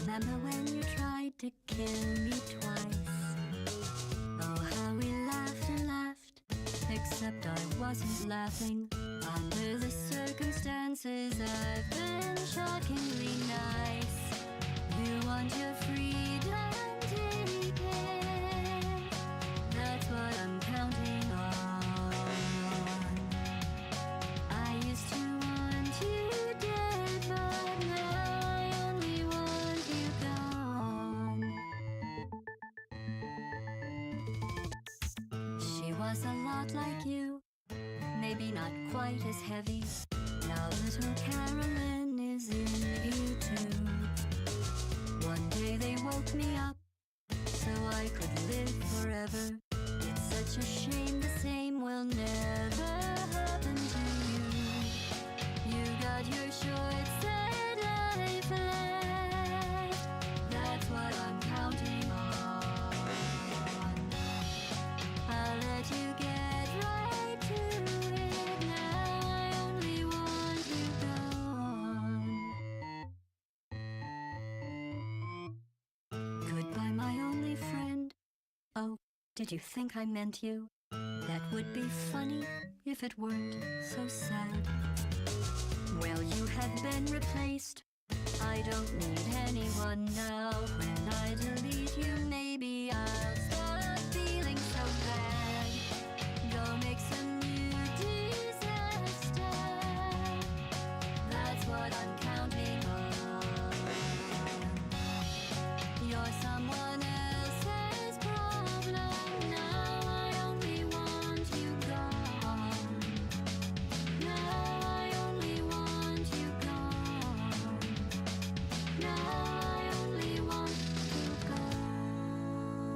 Remember when you tried to kill me twice? Oh, how we laughed and laughed, except I wasn't laughing. Under the circumstances, I've been shockingly nice. You want your freedom, take it. That's what I'm counting on. I used to want you dead, but now I only want you gone. She was a lot like you, maybe not quite as heavy. Now little Carolyn is in you too. One day they woke me up so I could live forever. It's such a shame the same will never happen to you. You got your short set life left. That's what I'm counting on. I'll let you get right to it. Now I only want you gone. Goodbye, my only friend. Oh, did you think I meant you? That would be funny if it weren't so sad. Well, you have been replaced. I don't need anyone now. When I delete you, maybe I'll stop feeling so bad. Go make some new disaster. That's what I'm counting on. You're someone else's problem. Now I only want you gone. Now I only want you gone. Now I only want you gone.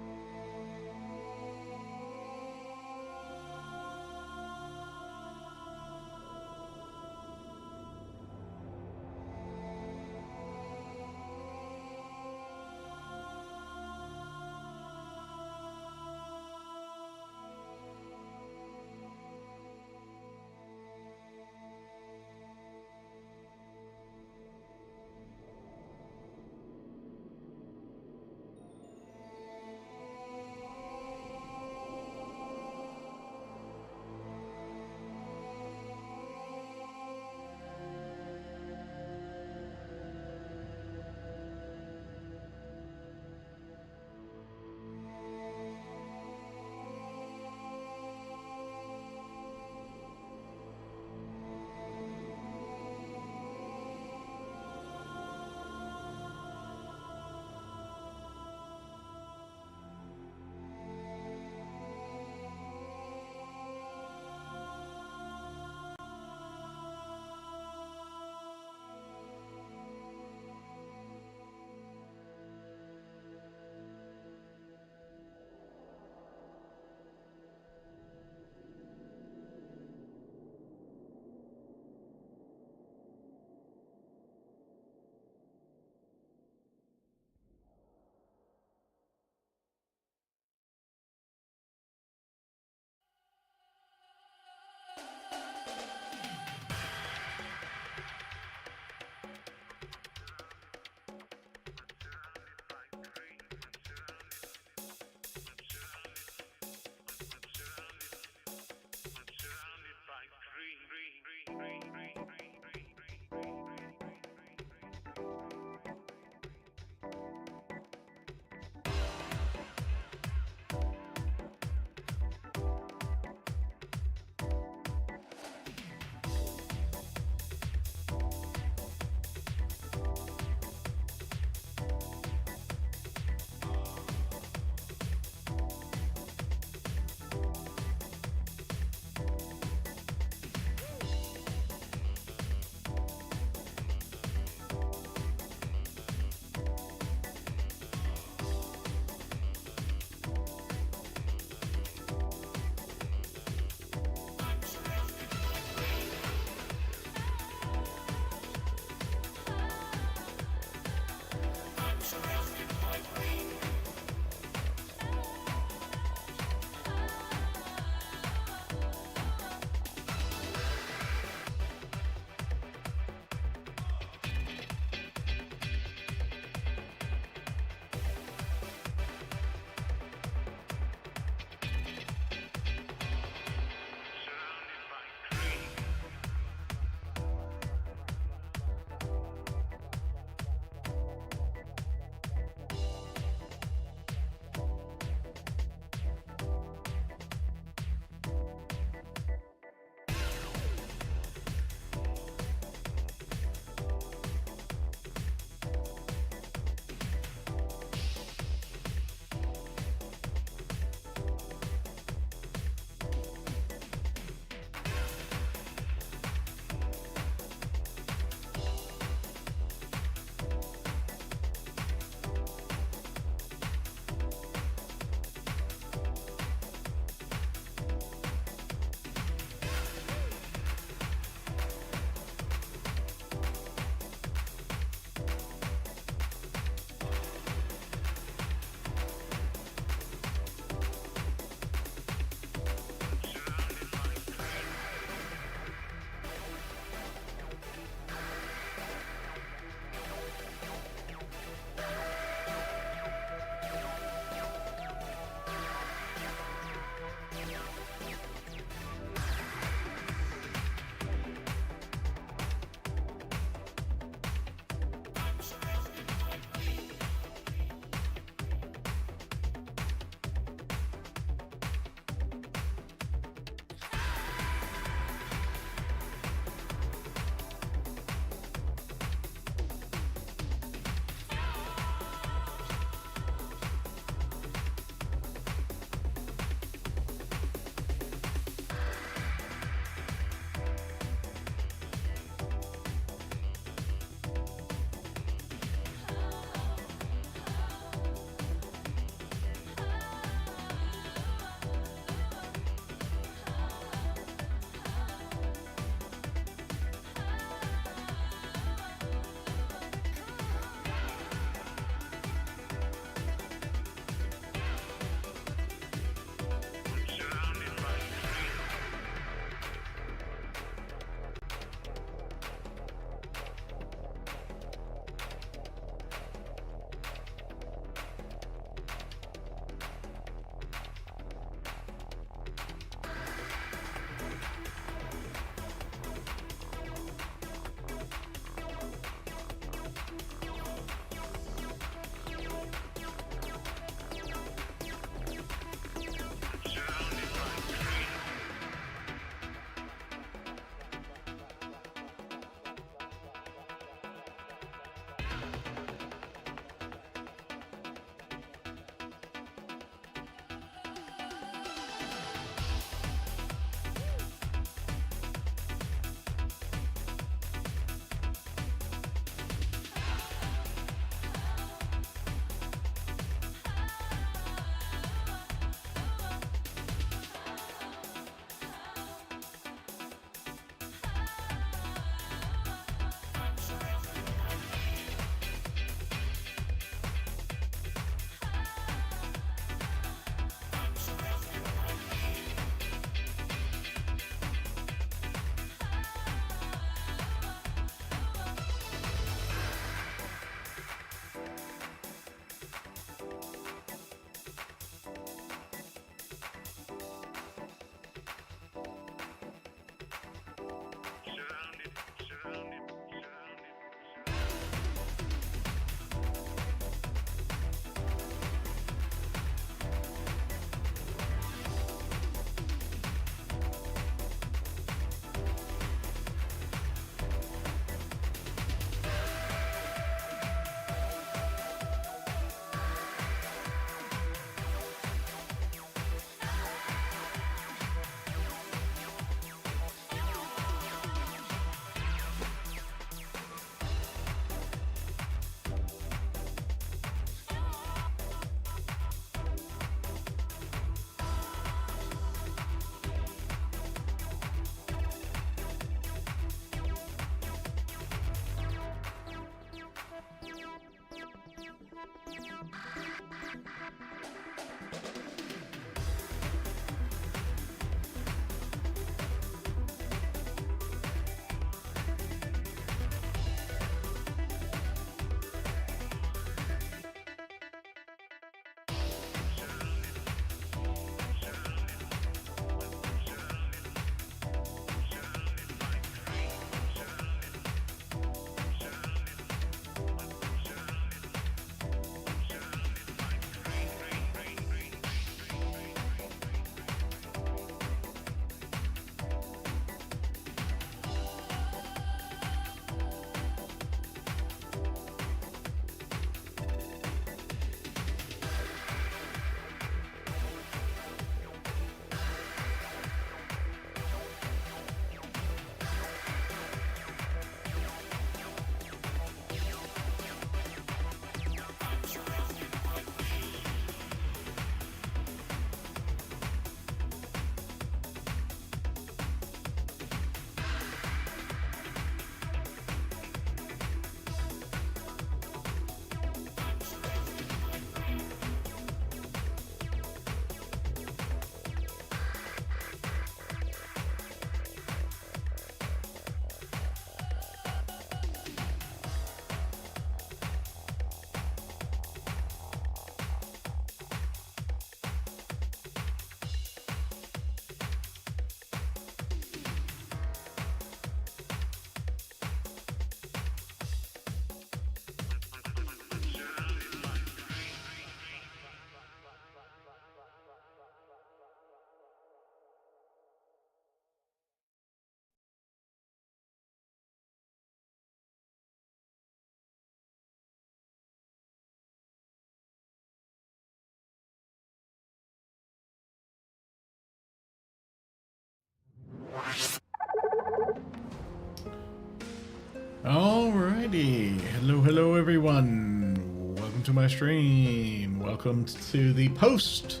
Alrighty, hello everyone. Welcome to my stream. Welcome to the post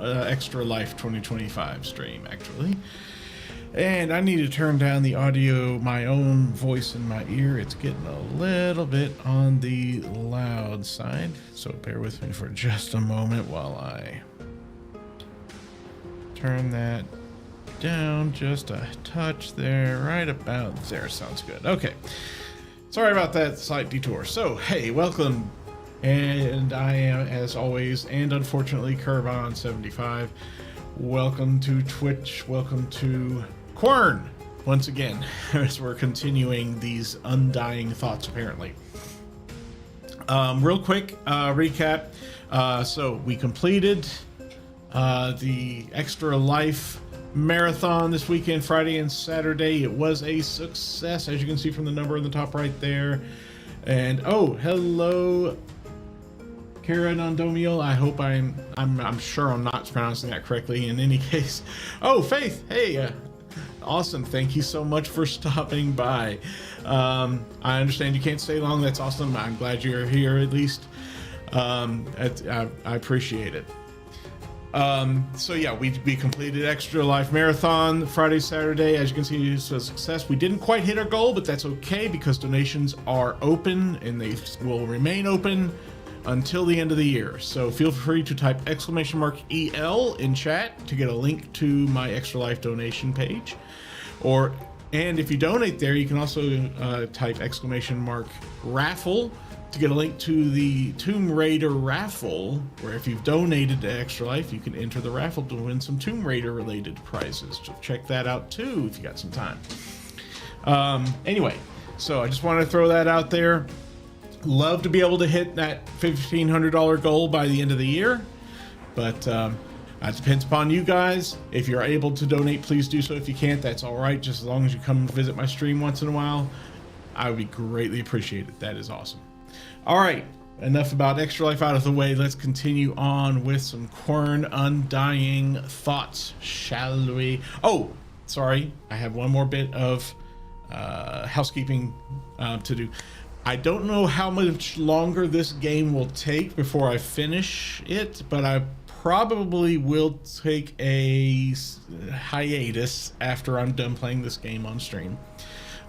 Extra Life 2025 stream, actually. And I need to turn down the audio, my own voice in my ear. It's getting a little bit on the loud side, so bear with me for just a moment while I turn that down just a touch there, right about there. Sounds good. Okay, sorry about that slight detour. So hey, welcome, and I am, as always and unfortunately, Quern75. Welcome to Twitch, welcome to Quern once again, as we're continuing these undying thoughts apparently. Real quick recap. So we completed the Extra Life marathon this weekend, Friday and Saturday. It was a success, as you can see from the number in the top right there. And oh, hello, Kara Nondomio. I hope I'm sure I'm not pronouncing that correctly. In any case, oh, Faith, hey, awesome. Thank you so much for stopping by. I understand you can't stay long. That's awesome. I'm glad you're here at least. I appreciate it. So yeah, we completed Extra Life Marathon Friday, Saturday. As you can see, it's a success. We didn't quite hit our goal, but that's okay because donations are open and they will remain open until the end of the year. So feel free to type !EL in chat to get a link to my Extra Life donation page. And if you donate there, you can also type !raffle to get a link to the Tomb Raider raffle, where if you've donated to Extra Life, you can enter the raffle to win some Tomb Raider related prizes. So check that out too if you got some time. Anyway, so I just want to throw that out there. Love to be able to hit that $1,500 goal by the end of the year, but that depends upon you guys. If you're able to donate, please do so. If you can't, that's all right. Just as long as you come visit my stream once in a while, I would be greatly appreciated. That is awesome. All right, enough about Extra Life out of the way. Let's continue on with some Quern undying thoughts, shall we? Oh, sorry, I have one more bit of housekeeping to do. I don't know how much longer this game will take before I finish it, but I probably will take a hiatus after I'm done playing this game on stream.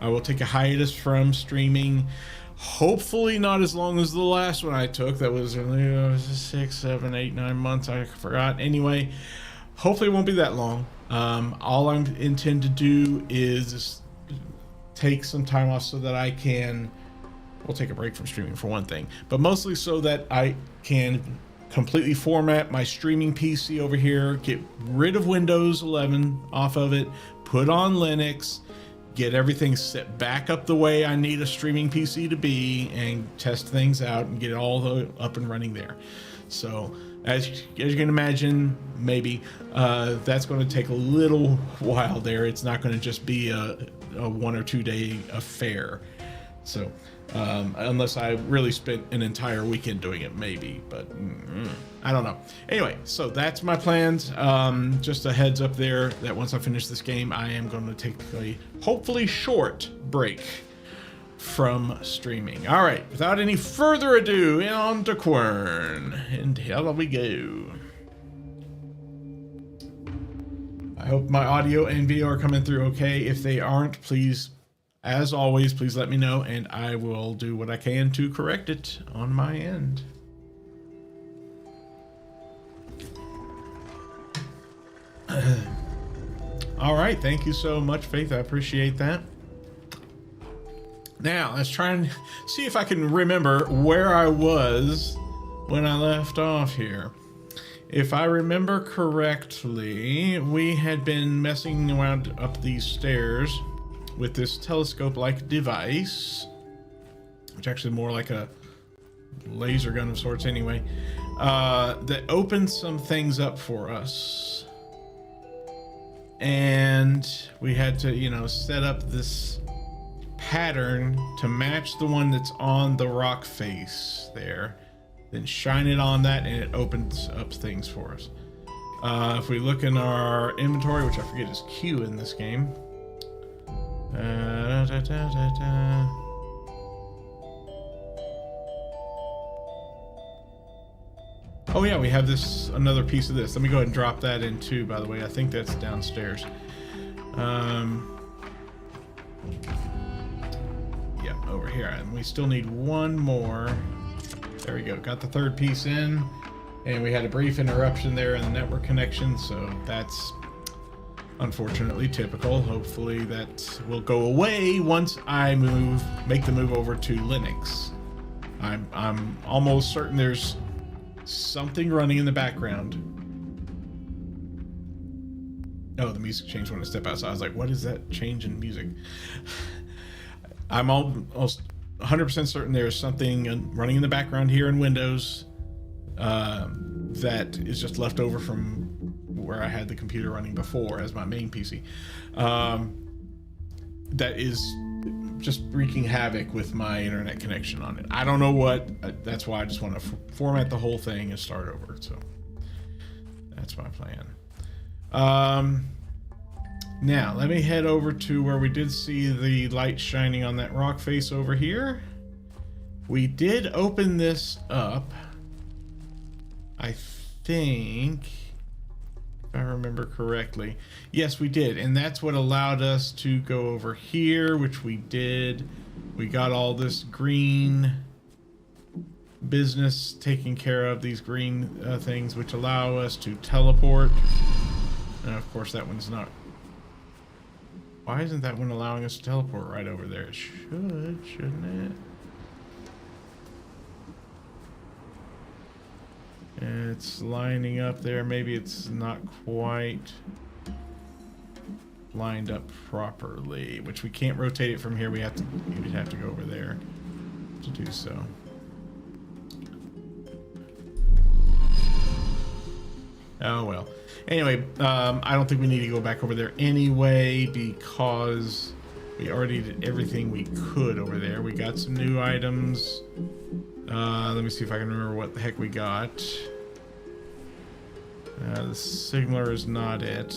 I will take a hiatus from streaming. Hopefully not as long as the last one I took. That was 6, 7, 8, 9 months. I forgot. Anyway, hopefully it won't be that long. All I intend to do is take some time off so that I can, we'll take a break from streaming for one thing, but mostly so that I can completely format my streaming PC over here, get rid of Windows 11 off of it, put on Linux, get everything set back up the way I need a streaming PC to be, and test things out and get it all up and running there. So as you can imagine, maybe that's going to take a little while there. It's not going to just be a 1 or 2 day affair. So unless I really spent an entire weekend doing it, maybe, but I don't know. Anyway, so that's my plans. Just a heads up there that once I finish this game, I am going to take a hopefully short break from streaming. All right, without any further ado, on to Quern, and here we go. I hope my audio and video are coming through okay. If they aren't, please, as always, please let me know, and I will do what I can to correct it on my end. All right, thank you so much, Faith. I appreciate that. Now, let's try and see if I can remember where I was when I left off here. If I remember correctly, we had been messing around up these stairs with this telescope-like device, which actually more like a laser gun of sorts anyway, that opened some things up for us. And we had to, you know, set up this pattern to match the one that's on the rock face there, then shine it on that, and it opens up things for us. If we look in our inventory, which I forget is Q in this game, Oh yeah, we have this, another piece of this. Let me go ahead and drop that in too, by the way. I think that's downstairs. Yeah, over here. And we still need one more. There we go. Got the third piece in. And we had a brief interruption there in the network connection, so that's unfortunately typical. Hopefully that will go away once I make the move over to Linux. I'm almost certain there's something running in the background. Oh, the music changed when I step outside. I was like, what is that change in music? I'm almost 100% certain there's something running in the background here in Windows that is just left over from where I had the computer running before as my main PC. That is just wreaking havoc with my internet connection on it. I don't know what. That's why I just want to format the whole thing and start over. So that's my plan. Now let me head over to where we did see the light shining on that rock face over here. We did open this up, I think, if I remember correctly. Yes, we did, and that's what allowed us to go over here, which we did. We got all this green business taken care of, these green things, which allow us to teleport. And of course that one's not. Why isn't that one allowing us to teleport right over there? It should, shouldn't it? It's lining up there. Maybe it's not quite lined up properly, which we can't rotate it from here. We'd have to go over there to do so. Oh well. Anyway, I don't think we need to go back over there anyway because we already did everything we could over there. We got some new items. Let me see if I can remember what the heck we got. The signaler is not it.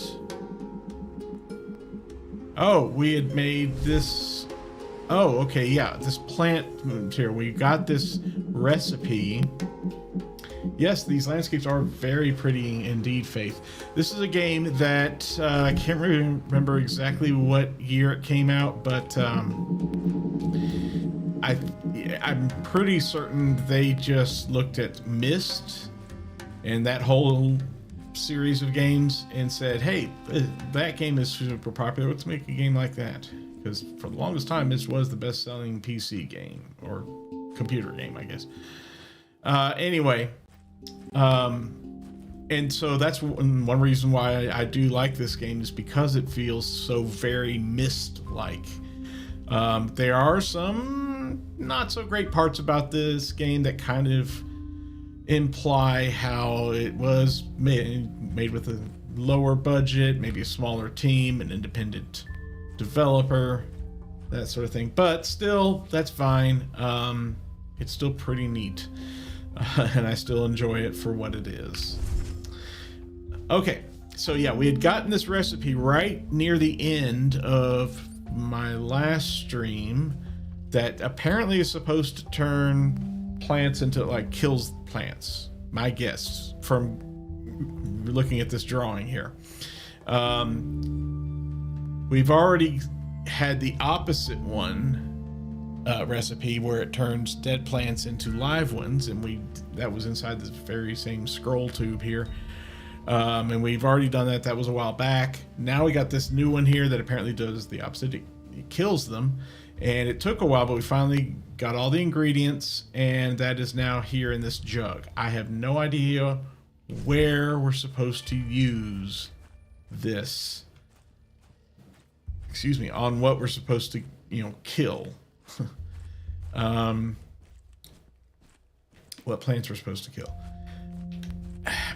Oh, we had made this. Oh, okay, yeah, this plant material. We got this recipe. Yes, these landscapes are very pretty indeed, Faith. This is a game that I can't really remember exactly what year it came out, but I'm pretty certain they just looked at Myst and that whole series of games and said, hey, that game is super popular. Let's make a game like that. Because for the longest time, this was the best-selling PC game or computer game, I guess. Anyway, and so that's one reason why I do like this game is because it feels so very Myst-like. There are some not so great parts about this game that kind of imply how it was made with a lower budget, maybe a smaller team, an independent developer, that sort of thing. But still, that's fine. It's still pretty neat. And I still enjoy it for what it is. Okay, so yeah, we had gotten this recipe right near the end of my last stream that apparently is supposed to turn plants into, like, kills plants. My guess from looking at this drawing here. We've already had the opposite one recipe where it turns dead plants into live ones, and that was inside this very same scroll tube here. And we've already done that. That was a while back. Now we got this new one here that apparently does the opposite. It kills them, and it took a while, but we finally got all the ingredients, and that is now here in this jug. I have no idea where we're supposed to use this. Excuse me, on what we're supposed to, kill. What plants we're supposed to kill.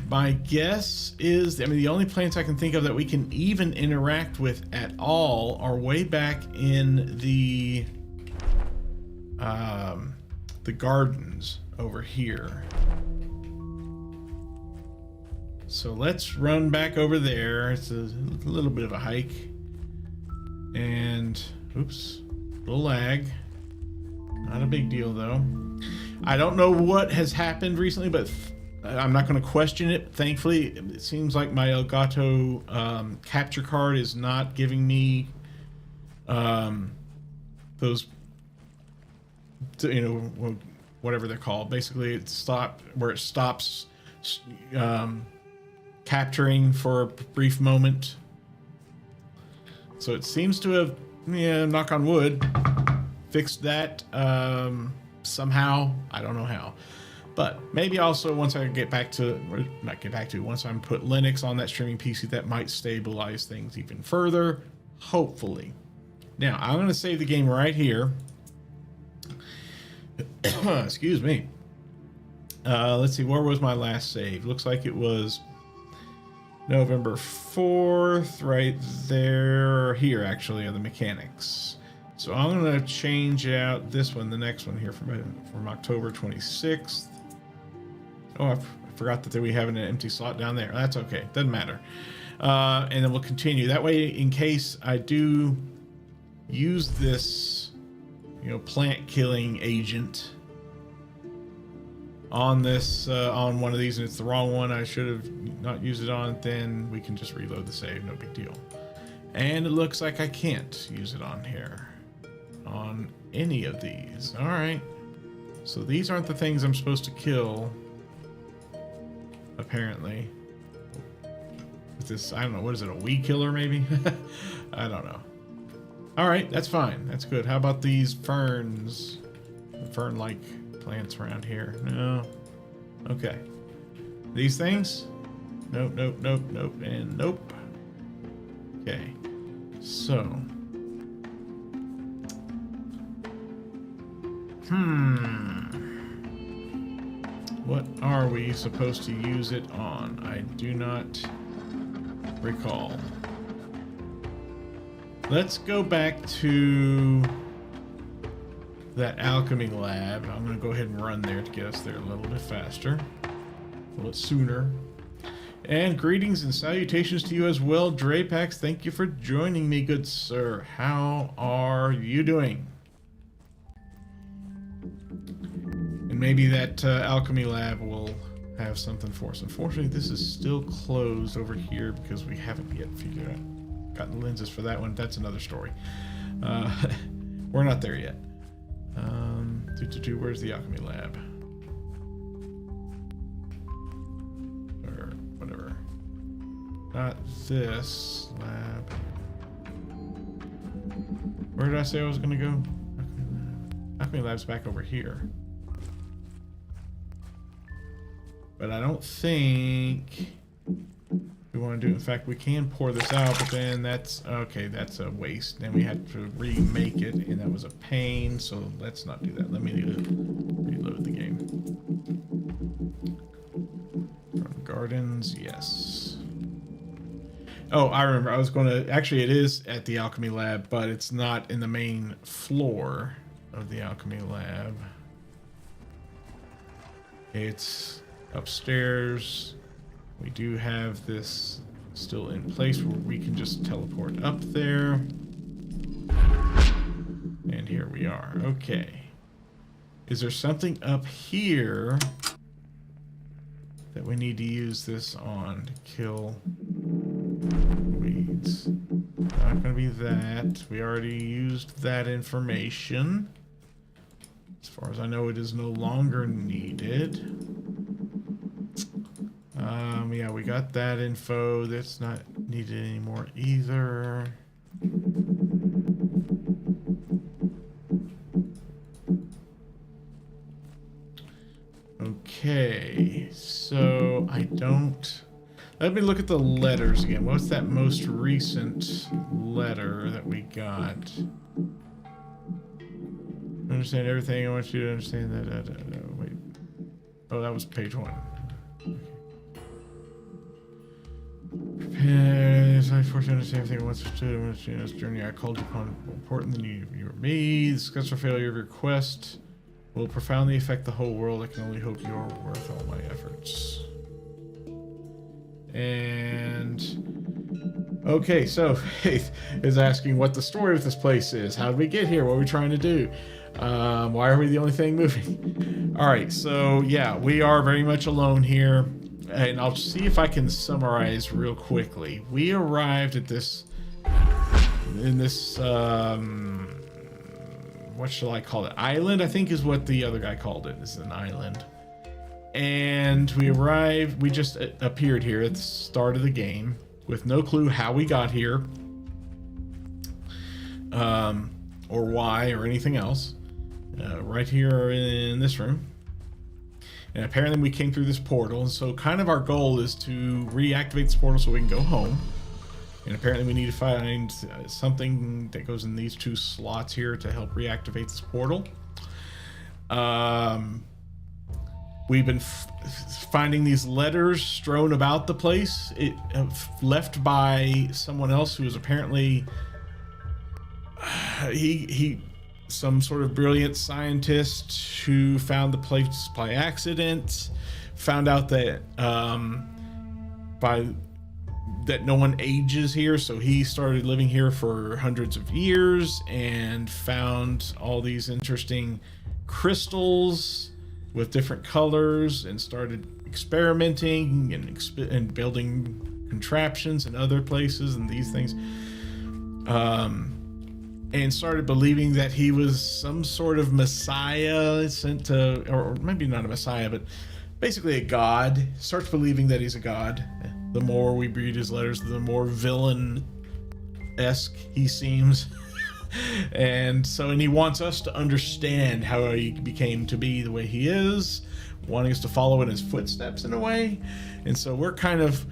My guess is, the only plants I can think of that we can even interact with at all are way back in the gardens over here. So let's run back over there. It's a little bit of a hike. And, oops, a little lag. Not a big deal, though. I don't know what has happened recently, but I'm not going to question it. Thankfully, it seems like my Elgato capture card is not giving me those, whatever they're called. Basically, it stops capturing for a brief moment. So it seems to have, knock on wood, fixed that somehow. I don't know how. But maybe also once I get back to, once I put Linux on that streaming PC, that might stabilize things even further, hopefully. Now, I'm going to save the game right here. Excuse me. Let's see, where was my last save? Looks like it was November 4th, right there, here actually, are the mechanics. So I'm going to change out this one, the next one here from October 26th. Oh, I forgot that we have an empty slot down there. That's okay. Doesn't matter. And then we'll continue. That way, in case I do use this, plant killing agent on this, on one of these, and it's the wrong one I should have not used it on, then we can just reload the save. No big deal. And it looks like I can't use it on here. On any of these. All right. So these aren't the things I'm supposed to kill. Apparently. Is this, I don't know, what is it, a weed killer maybe? I don't know. All right, that's fine. That's good. How about these ferns? Fern-like plants around here. No. Okay. These things? Nope, nope, nope, nope, and nope. Okay. So. What are we supposed to use it on? I do not recall. Let's go back to that alchemy lab. I'm going to go ahead and run there to get us there a little bit faster, a little sooner. And greetings and salutations to you as well, Drapax. Thank you for joining me, good sir. How are you doing? And maybe that alchemy lab will have something for us. Unfortunately, this is still closed over here because we haven't yet figured out, gotten lenses for that one. That's another story. We're not there yet. Where's the alchemy lab? Or whatever. Not this lab. Where did I say I was going to go? Alchemy lab's back over here. But I don't think we want to do it. In fact, we can pour this out, but then that's okay. That's a waste. Then we had to remake it, and that was a pain. So let's not do that. Let me reload the game. From gardens, yes. Oh, I remember. I was going to. Actually, it is at the alchemy lab, but it's not in the main floor of the alchemy lab. It's upstairs. We do have this still in place where we can just teleport up there. And here we are. Okay. Is there something up here that we need to use this on to kill weeds? Not gonna be that. We already used that information. As far as I know, it is no longer needed. Yeah, we got that info. That's not needed anymore either. Okay, so I don't... Let me look at the letters again. What's that most recent letter that we got? Understand everything. I want you to understand that. Wait. Oh, that was page 1. I force you to understand everything I want to do. In this journey I called you upon more important than you or me. The successful failure of your quest will profoundly affect the whole world. I can only hope you're worth all my efforts. And Okay, so Faith is asking what the story with this place is. How did we get here? What are we trying to do? Why are we the only thing moving? All right, so yeah, we are very much alone here, and I'll see if I can summarize real quickly. We arrived at this, in this, what shall I call it? Island, I think is what the other guy called it. This is an island. And we arrived, we just appeared here at the start of the game with no clue how we got here, or why, or anything else. Right here in this room. And apparently we came through this portal, and so kind of our goal is to reactivate this portal so we can go home. And apparently we need to find something that goes in these two slots here to help reactivate this portal. We've been finding these letters strewn about the place, left by someone else who is apparently he some sort of brilliant scientist who found the place by accident, found out that that no one ages here, so he started living here for hundreds of years and found all these interesting crystals with different colors and started experimenting and building contraptions in other places and these things, and started believing that he was some sort of messiah sent to, or maybe not a messiah, but basically a god. Starts believing that he's a god. The more we read his letters, the more villain-esque he seems. And he wants us to understand how he became to be the way he is, wanting us to follow in his footsteps in a way. And so we're kind of,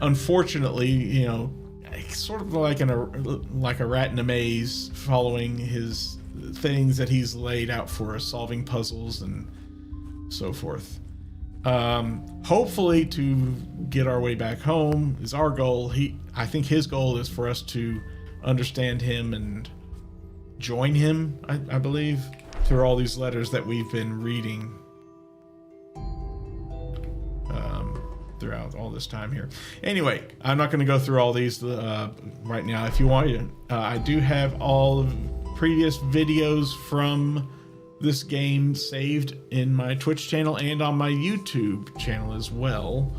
unfortunately, sort of like a rat in a maze, following his things that he's laid out for us, solving puzzles and so forth. Hopefully to get our way back home is our goal. I think his goal is for us to understand him and join him, I believe, through all these letters that we've been reading throughout all this time here. Anyway, I'm not going to go through all these right now. If you want, I do have all of previous videos from this game saved in my Twitch channel and on my YouTube channel as well.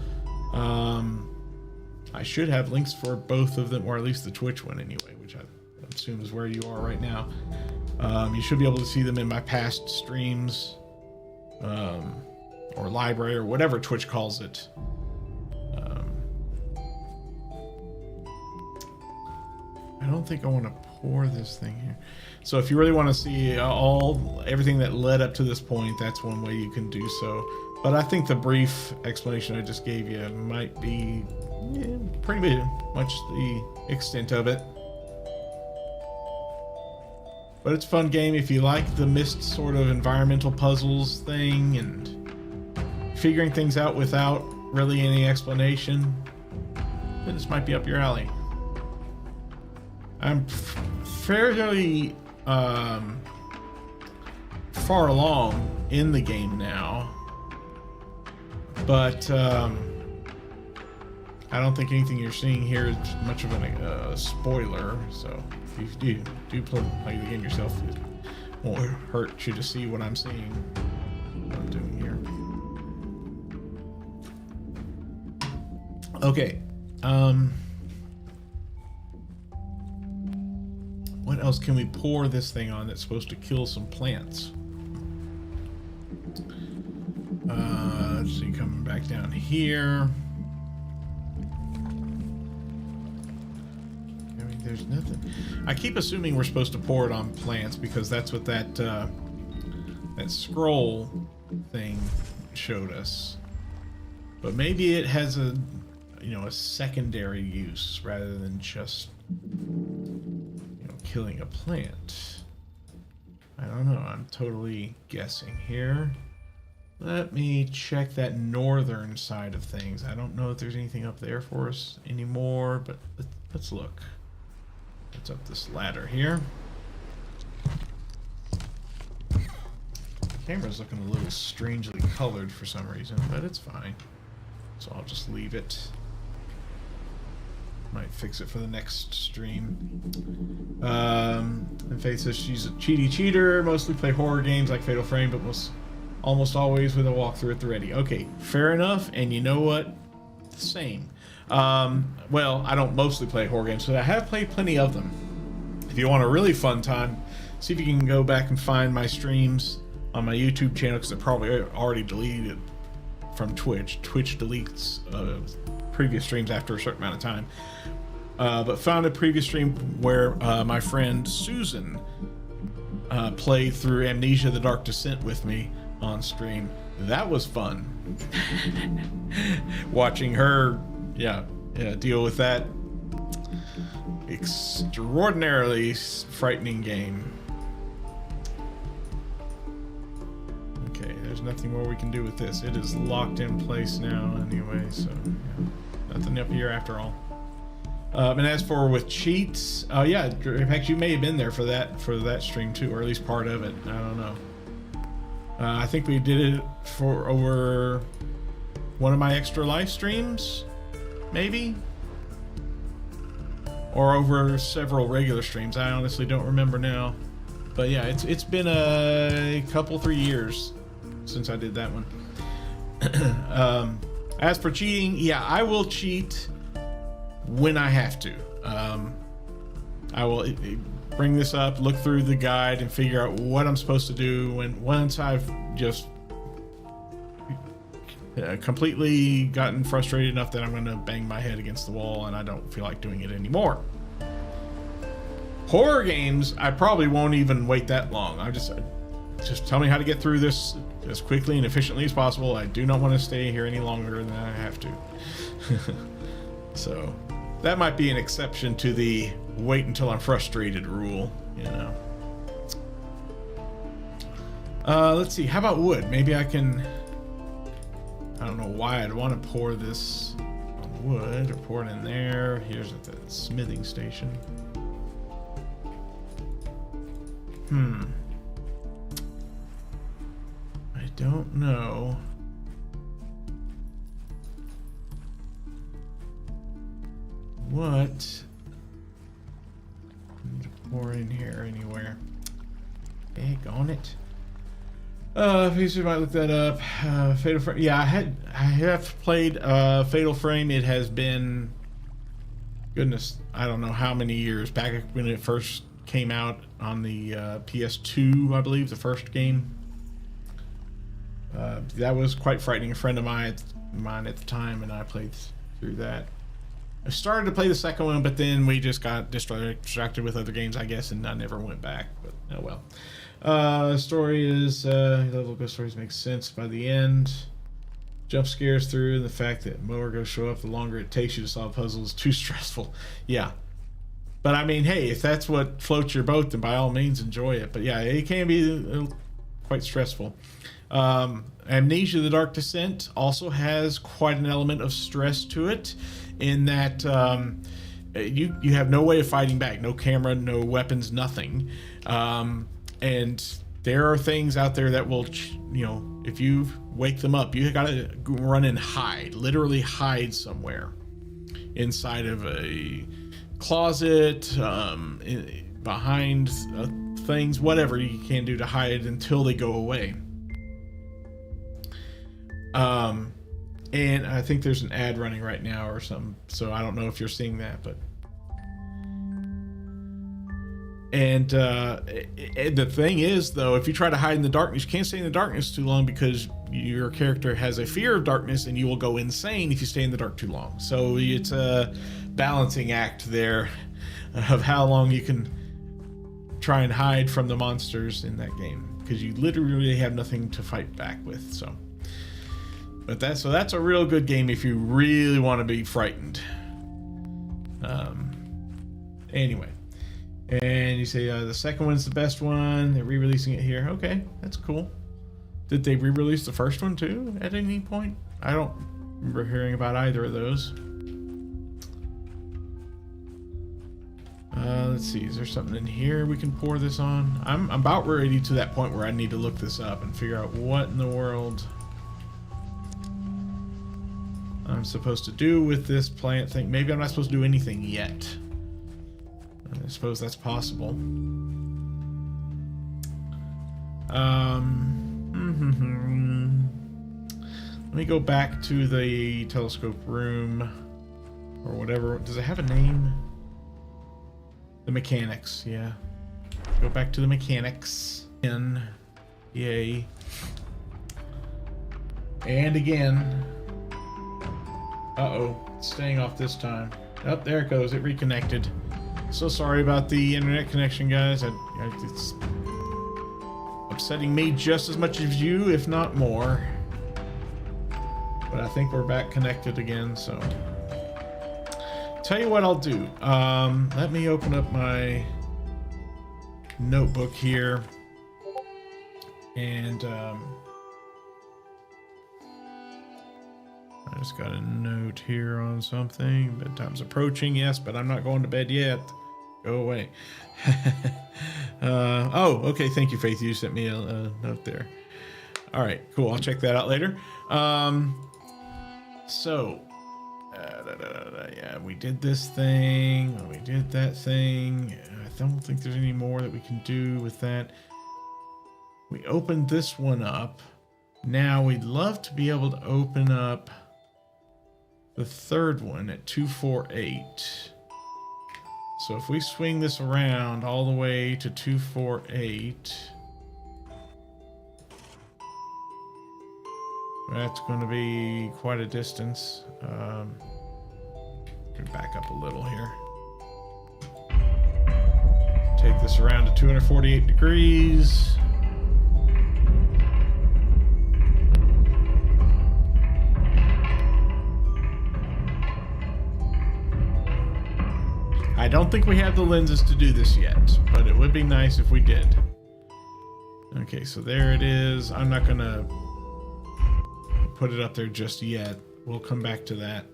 I should have links for both of them, or at least the Twitch one anyway, which I assume is where you are right now. You should be able to see them in my past streams, or library, or whatever Twitch calls it. I don't think I want to pour this thing here. So if you really want to see everything that led up to this point, that's one way you can do so. But I think the brief explanation I just gave you might be pretty much the extent of it. But it's a fun game if you like the Myst sort of environmental puzzles thing and figuring things out without really any explanation. Then this might be up your alley. I'm fairly far along in the game now, but I don't think anything you're seeing here is much of a spoiler. So if you do play the game yourself, it won't hurt you to see what I'm seeing, what I'm doing here. Okay. What else can we pour this thing on that's supposed to kill some plants? Let's see, coming back down here. I mean, there's nothing. I keep assuming we're supposed to pour it on plants because that's what that scroll thing showed us. But maybe it has a secondary use rather than just killing a plant. I don't know. I'm totally guessing here. Let me check that northern side of things. I don't know if there's anything up there for us anymore, but let's look. What's up this ladder here? The camera's looking a little strangely colored for some reason, but it's fine. So I'll just leave it. Might fix it for the next stream. And Faith says she's a cheater. Mostly play horror games like Fatal Frame, but almost always with a walkthrough at the ready. Okay, fair enough. And you know what? Same. Well, I don't mostly play horror games, but I have played plenty of them. If you want a really fun time, see if you can go back and find my streams on my YouTube channel, because I probably already deleted it from Twitch. Twitch deletes previous streams after a certain amount of time. But found a previous stream where my friend Susan played through Amnesia: The Dark Descent with me on stream. That was fun. Watching her, deal with that extraordinarily frightening game. Okay, there's nothing more we can do with this. It is locked in place now anyway, so yeah, nothing up here after all. And as for with cheats, yeah, in fact, you may have been there for that stream too, or at least part of it. I don't know. I think we did it for over one of my extra live streams, maybe, or over several regular streams. I honestly don't remember now, but yeah, it's been a couple 3 years since I did that one. As for cheating, yeah, I will cheat when I have to. I will bring this up, look through the guide, and figure out what I'm supposed to do once I've just completely gotten frustrated enough that I'm going to bang my head against the wall and I don't feel like doing it anymore. Horror games, I probably won't even wait that long. I just tell me how to get through this as quickly and efficiently as possible. I do not want to stay here any longer than I have to. So that might be an exception to the wait until I'm frustrated rule, you know. Let's see, how about wood? Maybe I can, I don't know why I'd want to pour this on wood or pour it in there. Here's at the smithing station. I don't know. What? I need to pour in here anywhere. Egg on it. If you might look that up. Fatal Frame. Yeah, I have played Fatal Frame. It has been, goodness, I don't know how many years back when it first came out on the PS2, I believe, the first game. That was quite frightening. A friend of mine at the time, and I played through that. I started to play the second one, but then we just got distracted with other games, I guess, and I never went back. But oh well. Story is level ghost stories make sense by the end. Jump scares through, and the fact that more ghosts show up the longer it takes you to solve puzzles is too stressful. Yeah, but I mean, hey, if that's what floats your boat, then by all means enjoy it. But yeah, it can be quite stressful. Amnesia: The Dark Descent also has quite an element of stress to it, in that you have no way of fighting back, no camera, no weapons, nothing, and there are things out there that will, you know, if you wake them up, you gotta run and hide, literally hide somewhere inside of a closet, behind things, whatever you can do to hide until they go away. And I think there's an ad running right now or something, so I don't know if you're seeing that, but and the thing is, though, if you try to hide in the darkness, you can't stay in the darkness too long, because your character has a fear of darkness and you will go insane if you stay in the dark too long. So it's a balancing act there of how long you can try and hide from the monsters in that game, because you literally have nothing to fight back with. So but that's a real good game if you really want to be frightened. Anyway, and you say the second one's the best one. They're re-releasing it here. Okay, that's cool. Did they re-release the first one too at any point? I don't remember hearing about either of those. Let's see, is there something in here we can pour this on? I'm about ready to that point where I need to look this up and figure out what in the world I'm supposed to do with this plant thing. Maybe I'm not supposed to do anything yet. I suppose that's possible. Let me go back to the telescope room or whatever. Does it have a name? The mechanics, yeah. Go back to the mechanics. Yay. And again. Uh-oh. It's staying off this time. Oh, there it goes. It reconnected. So sorry about the internet connection, guys. It's upsetting me just as much as you, if not more. But I think we're back connected again, so... Tell you what I'll do. Let me open up my notebook here. And, I just got a note here on something. Bedtime's approaching, yes, but I'm not going to bed yet. Go away. Oh, okay. Thank you, Faith. You sent me a note there. All right, cool. I'll check that out later. Yeah, we did this thing. We did that thing. I don't think there's any more that we can do with that. We opened this one up. Now we'd love to be able to open up the third one at 248. So if we swing this around all the way to 248, that's going to be quite a distance. Back up a little here. Take this around to 248 degrees. I don't think we have the lenses to do this yet, but it would be nice if we did. Okay, so there it is. I'm not gonna put it up there just yet. We'll come back to that.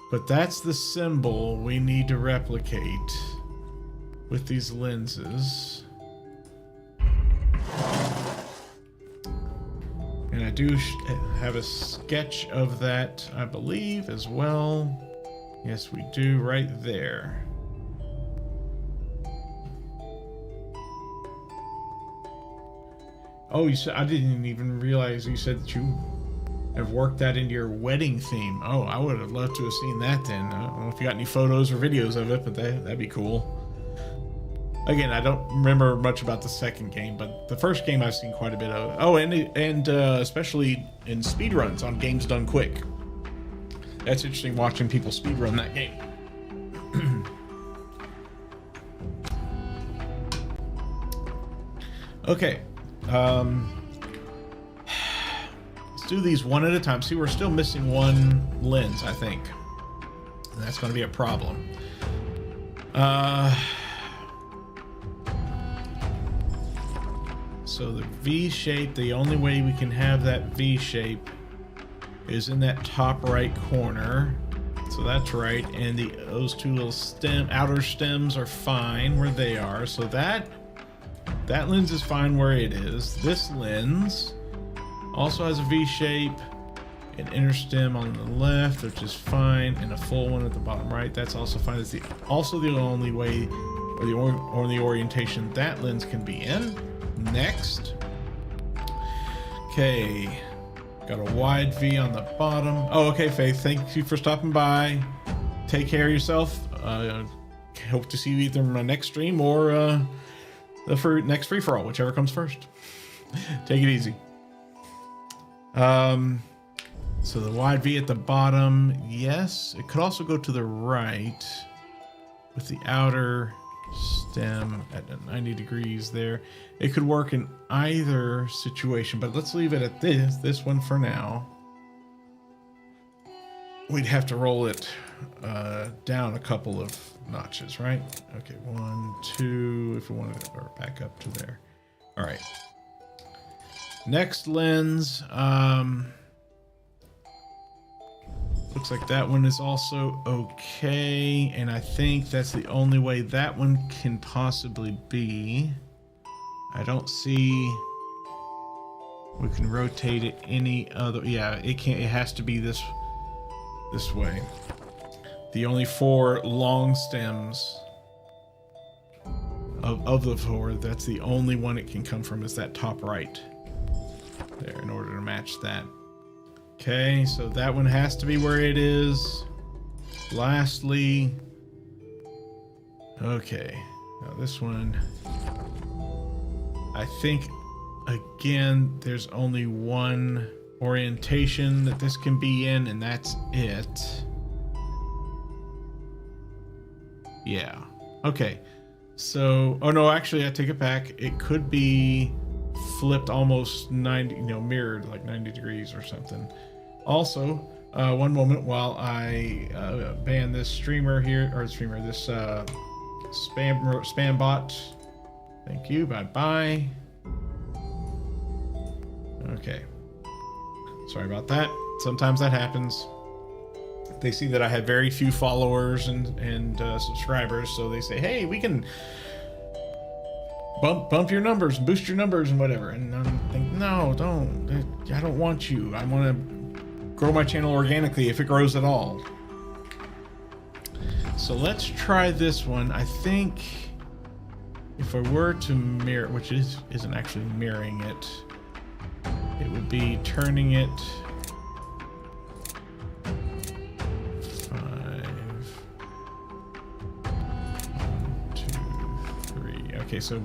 But that's the symbol we need to replicate with these lenses. And I do have a sketch of that, I believe, as well. Yes, we do, right there. Oh, you said, I didn't even realize you said that you have worked that into your wedding theme. Oh, I would have loved to have seen that then. I don't know if you got any photos or videos of it, but that'd be cool. Again, I don't remember much about the second game, but the first game I've seen quite a bit of. Oh, and especially in speedruns on games done quick. That's interesting watching people speedrun that game. Okay. Do these one at a time. See, we're still missing one lens, I think. And that's going to be a problem. So the V shape, the only way we can have that V shape is in that top right corner. So that's right. And those two little outer stems are fine where they are. So that lens is fine where it is. This lens also has a V shape, an inner stem on the left, which is fine, and a full one at the bottom right. That's also fine. It's also the only way, or the orientation that lens can be in. Next. Okay. Got a wide V on the bottom. Oh, okay, Faith. Thank you for stopping by. Take care of yourself. Hope to see you either in my next stream or the next free-for-all, whichever comes first. Take it easy. So the wide V at the bottom, yes. It could also go to the right with the outer stem at 90 degrees there. It could work in either situation, but let's leave it at this one for now. We'd have to roll it down a couple of notches, right? Okay, 1, 2, if we want to go back up to there. All right. Next lens, looks like that one is also okay, and I think that's the only way that one can possibly be. I don't see we can rotate it any other. Yeah, it can't. It has to be this this way. The only 4 long stems of the 4, that's the only one it can come from, is that top right there, in order to match that. Okay, so that one has to be where it is. Lastly, okay, now this one, I think, again, there's only one orientation that this can be in, and that's it. Yeah, okay. So, oh no, actually I take it back. It could be flipped almost 90, mirrored like 90 degrees or something. Also, one moment while I ban this streamer here, or streamer, this spam bot. Thank you, bye-bye. Okay. Sorry about that. Sometimes that happens. They see that I have very few followers and subscribers, so they say, hey, we can bump your numbers, boost your numbers and whatever. And I'm thinking, no, don't. I don't want you. I want to grow my channel organically if it grows at all. So let's try this one. I think if I were to mirror, which isn't actually mirroring it, it would be turning it 5, 1, 2, 3. Okay, so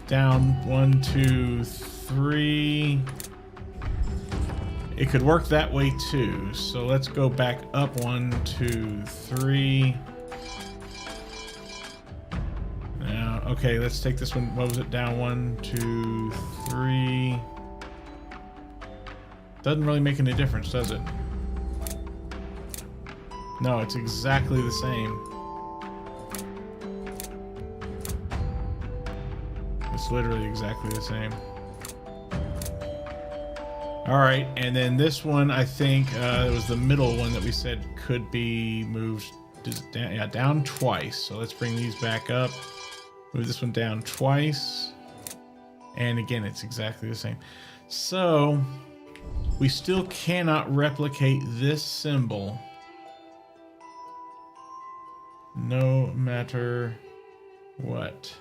down 1, 2, 3. It could work that way too. So let's go back up 1, 2, 3. Now, okay, let's take this one. What was it? Down 1, 2, 3. Doesn't really make any difference, does it? No, it's exactly the same. It's literally exactly the same. All right, and then this one, I think it was the middle one that we said could be moved down twice. So let's bring these back up. Move this one down twice. And again, it's exactly the same. So we still cannot replicate this symbol no matter what.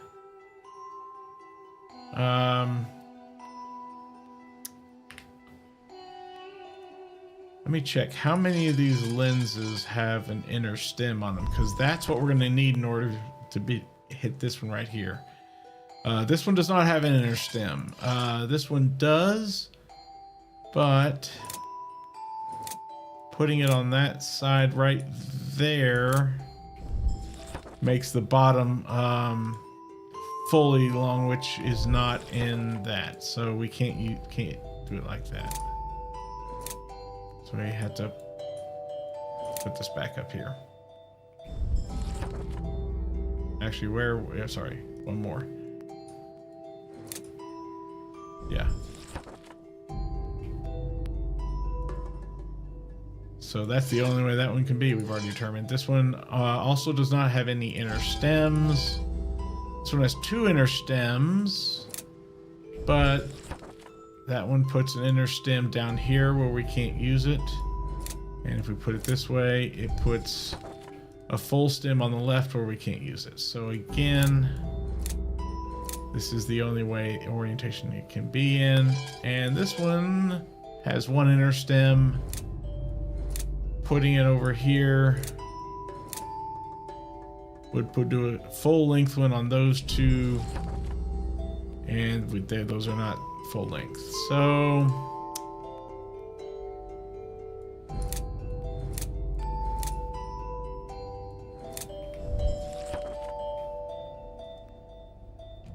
Let me check how many of these lenses have an inner stem on them, because that's what we're going to need in order to hit this one right here. This one does not have an inner stem. This one does, but putting it on that side right there makes the bottom fully long, which is not in that. So we can't do it like that. So we had to put this back up here. Actually, sorry, one more. Yeah. So that's the only way that one can be. We've already determined. This one also does not have any inner stems. This one has 2 inner stems, but that one puts an inner stem down here where we can't use it. And if we put it this way, it puts a full stem on the left where we can't use it. So again, this is the only way orientation it can be in. And this one has 1 inner stem. Putting it over here would do a full length one on those 2. And those are not full length.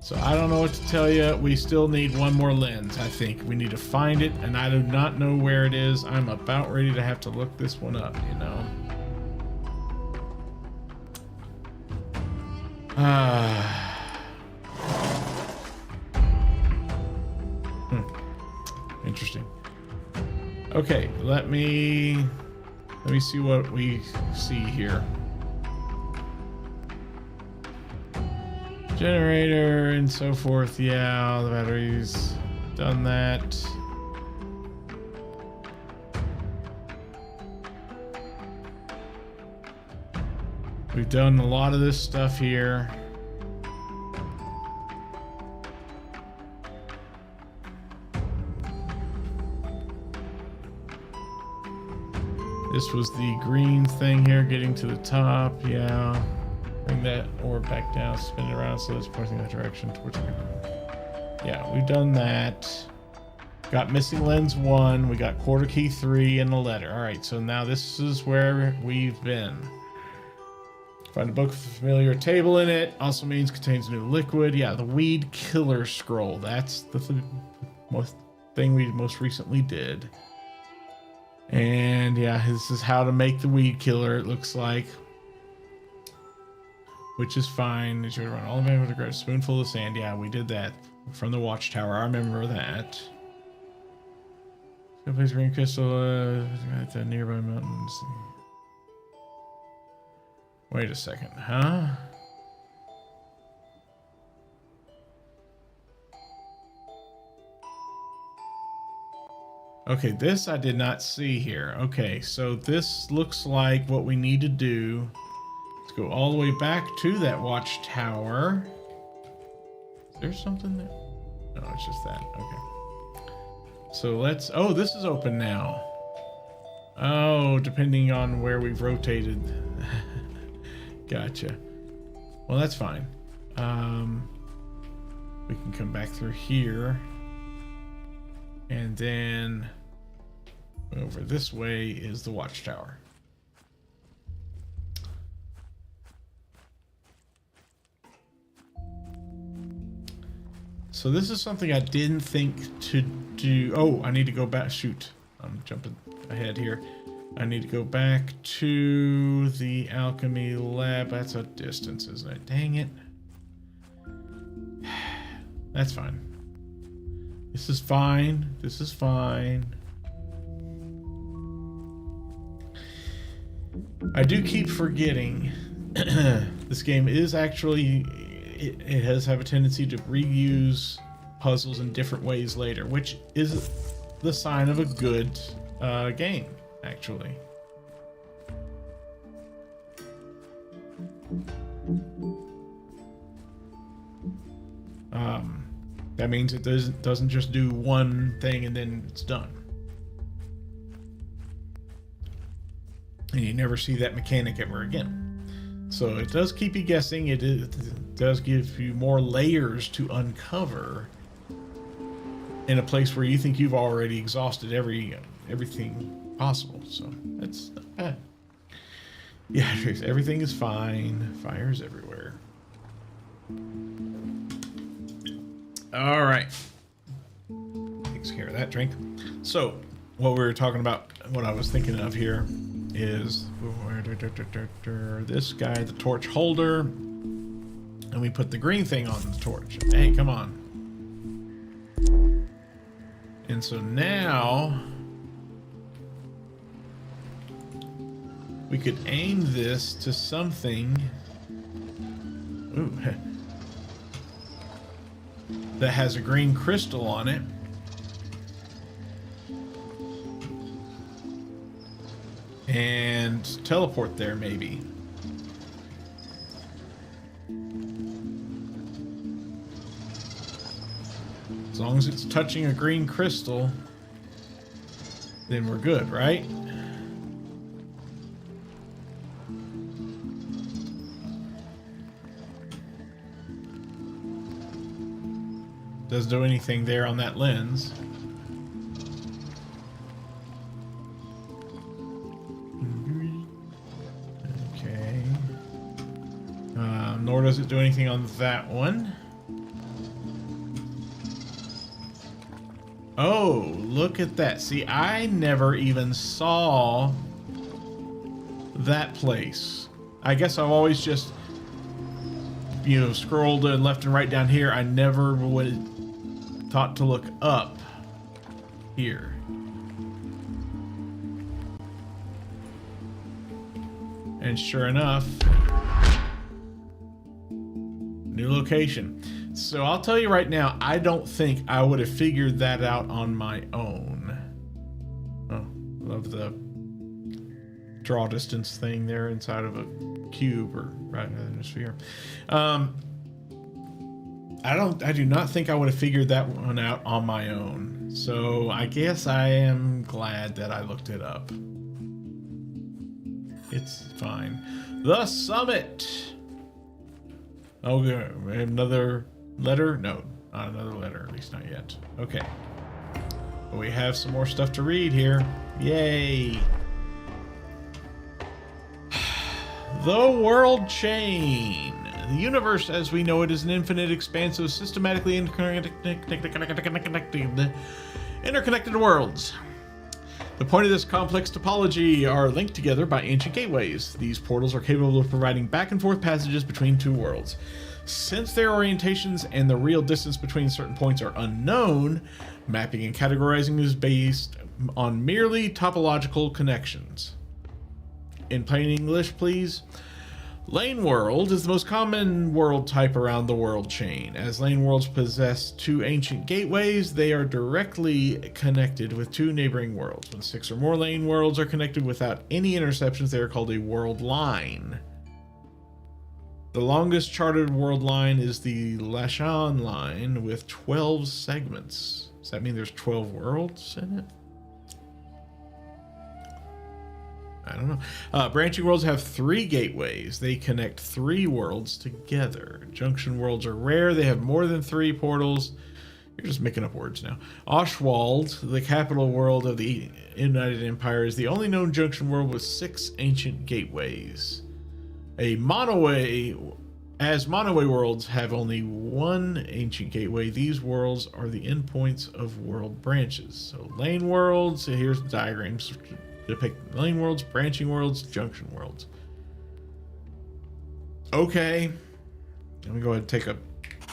So I don't know what to tell you. We still need one more lens, I think. We need to find it, and I do not know where it is. I'm about ready to have to look this one up, you know. Interesting. Okay, let me see what we see here. Generator and so forth. Yeah, the battery's done that. We've done a lot of this stuff here. This was the green thing here, getting to the top. Yeah. Bring that orb back down, spin it around so it's pointing that direction towards the ground. Yeah, we've done that. Got missing lens 1. We got quarter key 3 and a letter. Alright, so now this is where we've been. Find a book with a familiar table in it. Also means contains new liquid. Yeah, the weed killer scroll. That's the thing we most recently did. And yeah, this is how to make the weed killer, it looks like. Which is fine. You should run all the way with a spoonful of sand. Yeah, we did that from the watchtower. I remember that. Go place green crystal at the nearby mountains. Wait a second, huh? Okay, this I did not see here. Okay, so this looks like what we need to do. Let's go all the way back to that watchtower. Is there something there? No, it's just that. Okay. So let's... Oh, this is open now. Oh, depending on where we've rotated. Gotcha. Well, that's fine. We can come back through here. And then over this way is the watchtower. So this is something I didn't think to do. Oh, I need to go back. Shoot, I'm jumping ahead here. I need to go back to the alchemy lab. That's a distance, isn't it? Dang it. That's fine. This is fine. This is fine. I do keep forgetting this game is actually, it has have a tendency to reuse puzzles in different ways later, which is the sign of a good game, actually. That means it doesn't just do one thing and then it's done. And you never see that mechanic ever again. So it does keep you guessing. It does give you more layers to uncover in a place where you think you've already exhausted everything possible. So that's not bad. Yeah, everything is fine. Fire's everywhere. All right. Takes care of that drink. So, what we were talking about, what I was thinking of here is this guy, the torch holder, and we put the green thing on the torch. Hey, come on. And so now we could aim this to something. Ooh. That has a green crystal on it. And teleport there, maybe. As long as it's touching a green crystal, then we're good, right? Doesn't do anything there on that lens. Okay. Nor does it do anything on that one. Oh, look at that. See, I never even saw that place. I guess I've always just, you know, scrolled left and right down here. I never would thought to look up here. And sure enough, new location. So I'll tell you right now, I don't think I would have figured that out on my own. Oh, love the draw distance thing there inside of a cube or right in a sphere. I do not think I would have figured that one out on my own. So I guess I am glad that I looked it up. It's fine. The summit. Oh, another letter? No, not another letter, at least not yet. Okay. But we have some more stuff to read here. Yay. The world chain. The universe as we know it is an infinite, expansive, systematically interconnected worlds. The point of this complex topology are linked together by ancient gateways. These portals are capable of providing back and forth passages between two worlds. Since their orientations and the real distance between certain points are unknown, mapping and categorizing is based on merely topological connections. In plain English, please. Lane world is the most common world type around the world chain. As lane worlds possess two ancient gateways, they are directly connected with two neighboring worlds. When 6 or more lane worlds are connected without any interceptions, they are called a world line. The longest charted world line is the Lashan line with 12 segments. Does that mean there's 12 worlds in it? I don't know. Branching worlds have 3 gateways. They connect 3 worlds together. Junction worlds are rare. They have more than 3 portals. You're just making up words now. Oshwald, the capital world of the United Empire, is the only known junction world with 6 ancient gateways. Monoway worlds have only 1 ancient gateway. These worlds are the endpoints of world branches. So lane worlds, here's the diagrams. Depict lane worlds, branching worlds, junction worlds. Okay. Let me go ahead and take a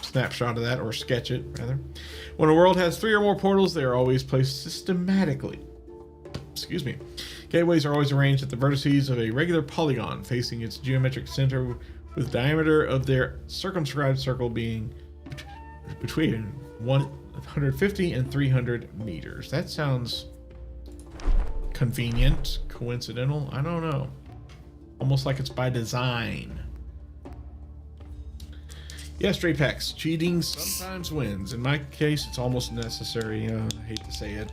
snapshot of that, or sketch it, rather. When a world has 3 or more portals, they are always placed systematically. Excuse me. Gateways are always arranged at the vertices of a regular polygon, facing its geometric center, with diameter of their circumscribed circle being between 150 and 300 meters. That sounds convenient, coincidental, I don't know. Almost like it's by design. Yes, Drapex, cheating sometimes wins. In my case, it's almost necessary. I hate to say it.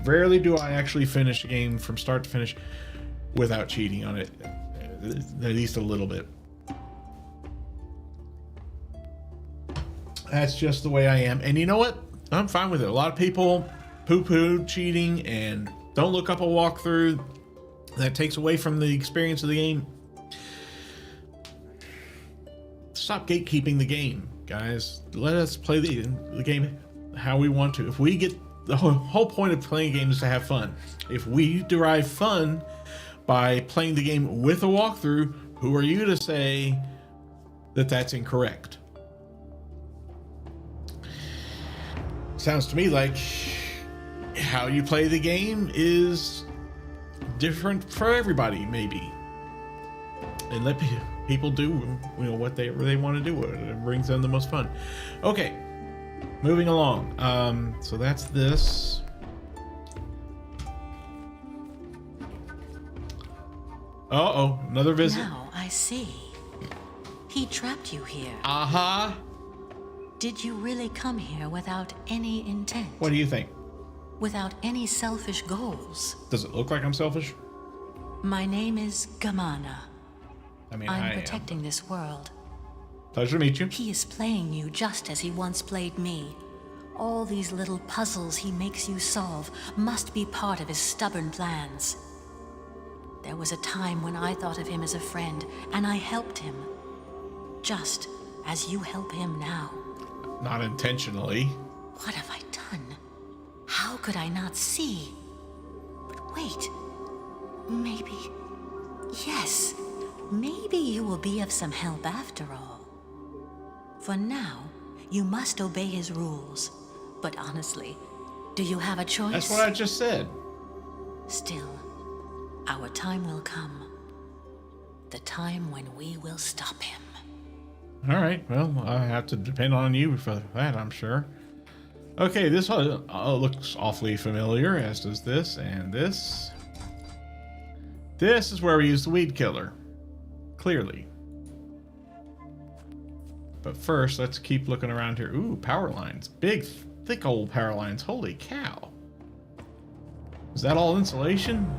Rarely do I actually finish a game from start to finish without cheating on it. At least a little bit. That's just the way I am. And you know what? I'm fine with it. A lot of people poo-poo cheating and don't look up a walkthrough. That takes away from the experience of the game. Stop gatekeeping the game, guys. Let us play the game how we want to. If we get the whole point of playing games is to have fun. If we derive fun by playing the game with a walkthrough, who are you to say that that's incorrect? Sounds to me like how you play the game is different for everybody, maybe. And let people do, what they want to do. It brings them the most fun. Okay, moving along. So that's this. Uh-oh, another visit. Now I see. He trapped you here. Uh-huh. Did you really come here without any intent? What do you think? Without any selfish goals? Does it look like I'm selfish? My name is Gamana. I'm protecting this world. Pleasure to meet you. He is playing you just as he once played me. All these little puzzles he makes you solve must be part of his stubborn plans. There was a time when I thought of him as a friend, and I helped him. Just as you help him now. Not intentionally. What have I done? How could I not see? But wait. Maybe... Yes. Maybe you will be of some help after all. For now, you must obey his rules. But honestly, do you have a choice? That's what I just said. Still, our time will come. The time when we will stop him. All right. Well, I have to depend on you for that, I'm sure. Okay, this looks awfully familiar, as does this and this. This is where we use the weed killer. Clearly. But first, let's keep looking around here. Ooh, power lines. Big, thick old power lines. Holy cow. Is that all insulation?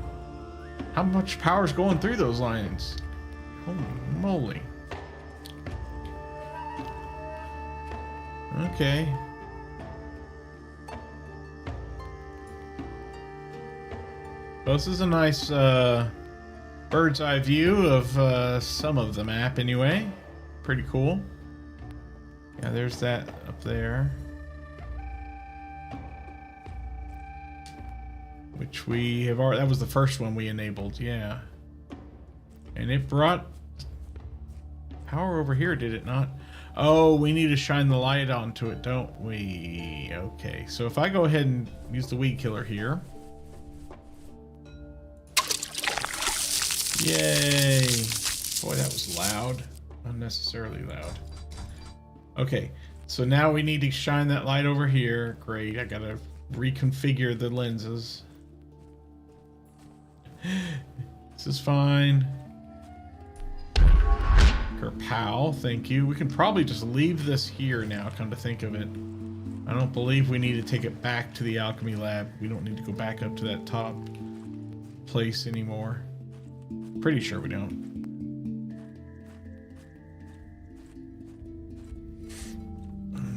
How much power's going through those lines? Holy moly. Okay. Well, this is a nice bird's eye view of some of the map anyway. Pretty cool. Yeah, there's that up there. Which we have already, that was the first one we enabled, yeah. And it brought power over here, did it not? Oh, we need to shine the light onto it, don't we? Okay, so if I go ahead and use the weed killer here. Yay! Boy, that was loud. Unnecessarily loud. Okay, so now we need to shine that light over here. Great, I gotta reconfigure the lenses. This is fine. Kerpow, thank you. We can probably just leave this here now, come to think of it. I don't believe we need to take it back to the alchemy lab. We don't need to go back up to that top place anymore. Pretty sure we don't.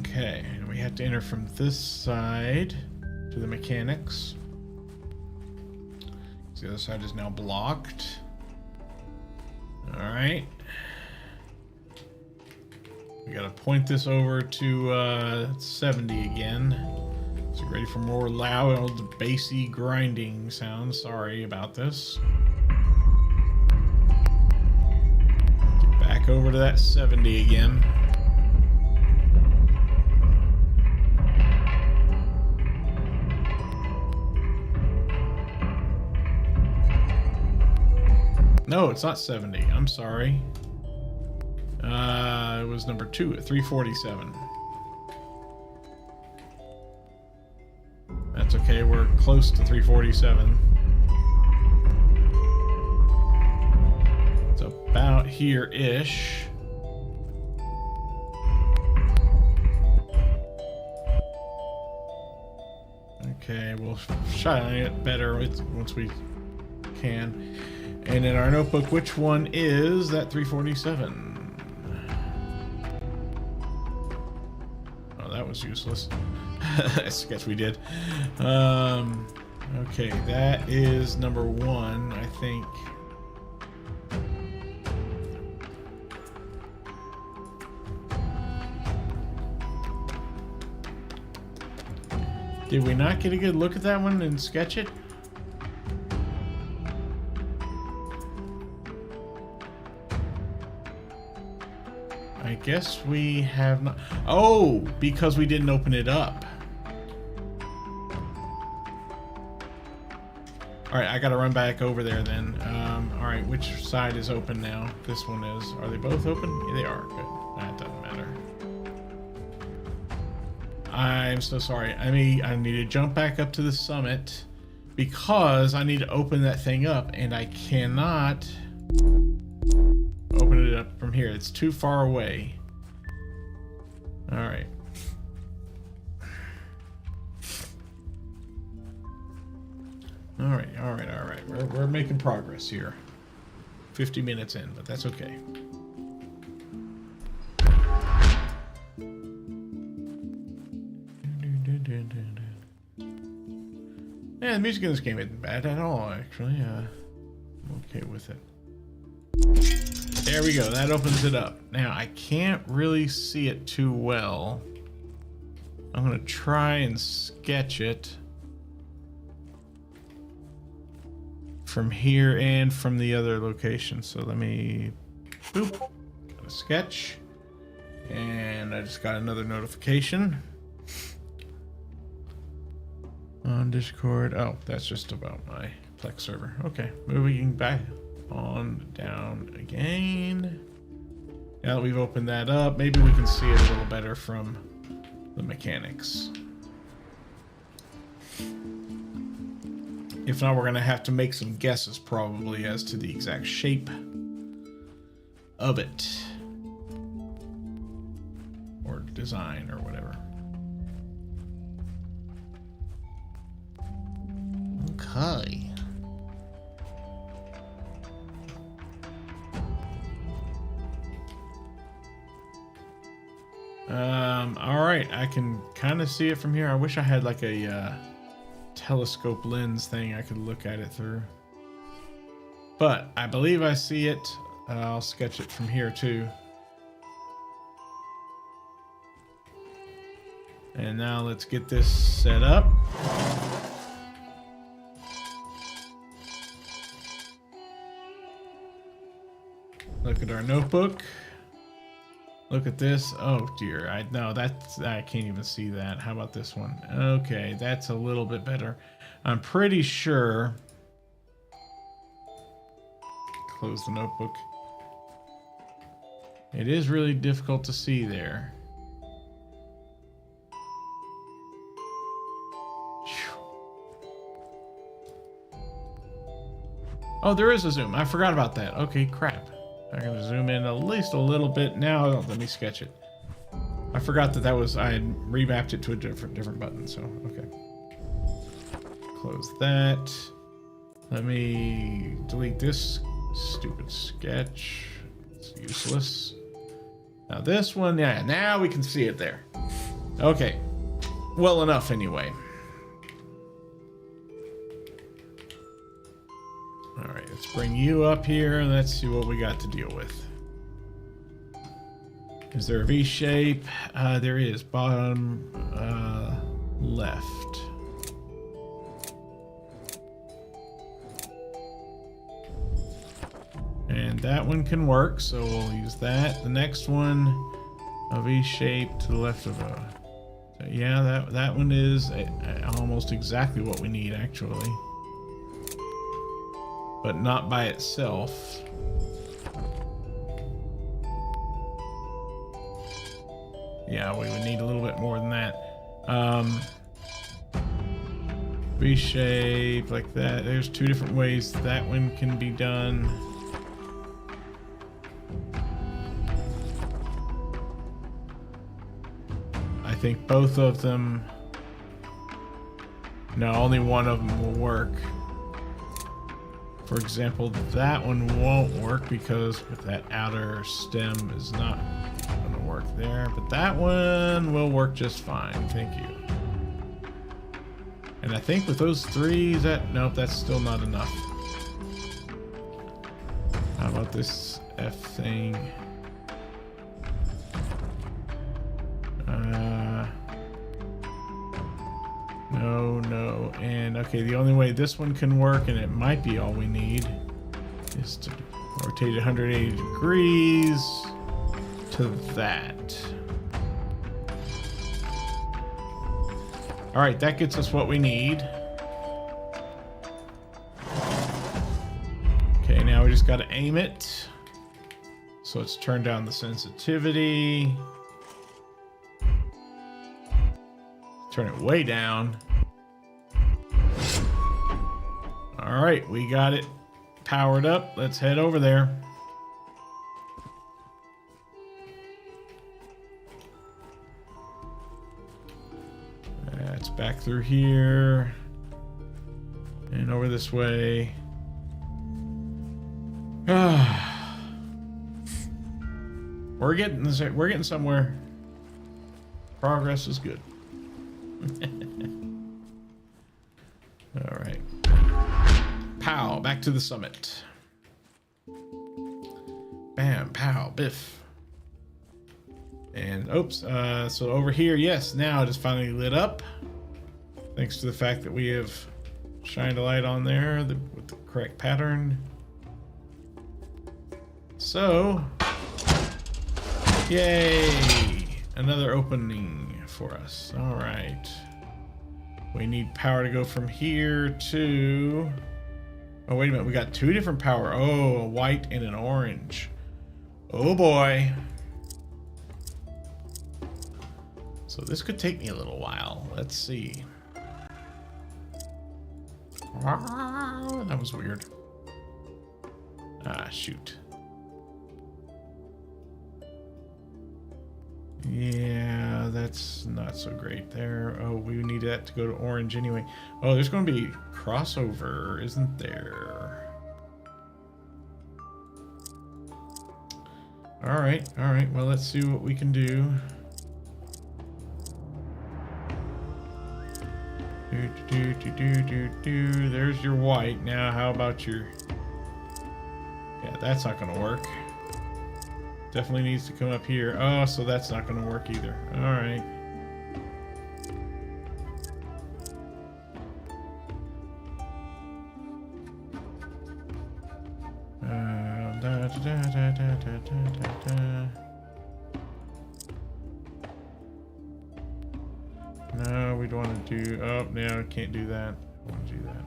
Okay, and we have to enter from this side to the mechanics. The other side is now blocked. Alright. We gotta point this over to 70 again. So ready for more loud, bassy grinding sounds. Sorry about this. Get back over to that 70 again. No, it's not 70. I'm sorry. It was number 2 at 347. That's okay. We're close to 347. It's about here-ish. Okay, we'll shine it better once we can. And in our notebook, which one is that 347? Oh, that was useless. I guess we did. Okay, that is number 1, I think. Did we not get a good look at that one and sketch it? I guess we have not. Oh, because we didn't open it up. All right, I got to run back over there then. All right, which side is open now? This one is. Are they both open? Yeah, they are. Good. That doesn't matter. I'm so sorry. I need to jump back up to the summit because I need to open that thing up, and I cannot open it up from here. It's too far away. All right. All right. We're making progress here. 50 minutes in, but that's okay. Yeah, the music in this game isn't bad at all, actually. I'm okay with it. There we go. That opens it up. Now, I can't really see it too well. I'm going to try and sketch it from here and from the other location. So let me... Boop. Got a sketch. And I just got another notification on Discord. Oh, that's just about my Plex server. Okay, moving back on down again. Now that we've opened that up, maybe we can see it a little better from the mechanics. If not, we're going to have to make some guesses probably as to the exact shape of it. Or design or whatever. Okay. All right, I can kind of see it from here. I wish I had like a telescope lens thing I could look at it through. But I believe I see it. I'll sketch it from here too. And now let's get this set up. Look at our notebook. Look at this. Oh dear. I can't even see that. How about this one? Okay, that's a little bit better. I'm pretty sure. Close the notebook. It is really difficult to see there. Oh, there is a zoom. I forgot about that. Okay, crap. I'm going to zoom in at least a little bit. Now, let me sketch it. I forgot that I had remapped it to a different button, so, okay. Close that. Let me delete this stupid sketch. It's useless. Now this one, yeah, now we can see it there. Okay. Well enough, anyway. Alright, let's bring you up here and let's see what we got to deal with. Is there a V shape? There is. Bottom left. And that one can work, so we'll use that. The next one, a V shape to the left of a... Yeah, that one is almost exactly what we need, actually. But not by itself. Yeah, we would need a little bit more than that. V shape like that. There's two different ways that one can be done. I think both of them. No, only one of them will work. For example, that one won't work because that outer stem is not going to work there. But that one will work just fine. Thank you. And I think with those three, nope, that's still not enough. How about this F thing? No. And okay, the only way this one can work, and it might be all we need, is to rotate 180 degrees to that. All right, that gets us what we need. Okay, now we just got to aim it. So let's turn down the sensitivity. Turn it way down. All right, we got it powered up. Let's head over there. It's back through here and over this way. We're getting somewhere. Progress is good. All right. Pow, back to the summit. Bam, pow, biff. And oops, so over here, yes, now it is finally lit up. Thanks to the fact that we have shined a light on there with the correct pattern. So, yay! Another opening for us. All right. We need power to go from here to... Oh, wait a minute. We got two different power. Oh, a white and an orange. Oh, boy. So this could take me a little while. Let's see. That was weird. Ah, shoot. Yeah, that's not so great there. Oh, we need that to go to orange anyway. Oh, there's going to be crossover, isn't there? All right. Well, let's see what we can do. There's your white. Now, how about your... Yeah, that's not going to work. Definitely needs to come up here. Oh, so that's not going to work either. All right. No, we don't want to do... Oh, no, I can't do that. I want to do that.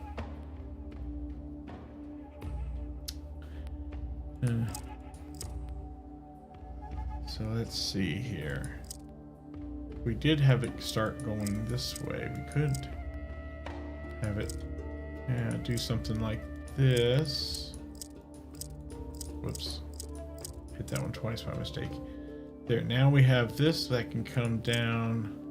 So let's see here. We did have it start going this way. We could have it, yeah, do something like this. Whoops. Hit that one twice by mistake. There, now we have this that can come down.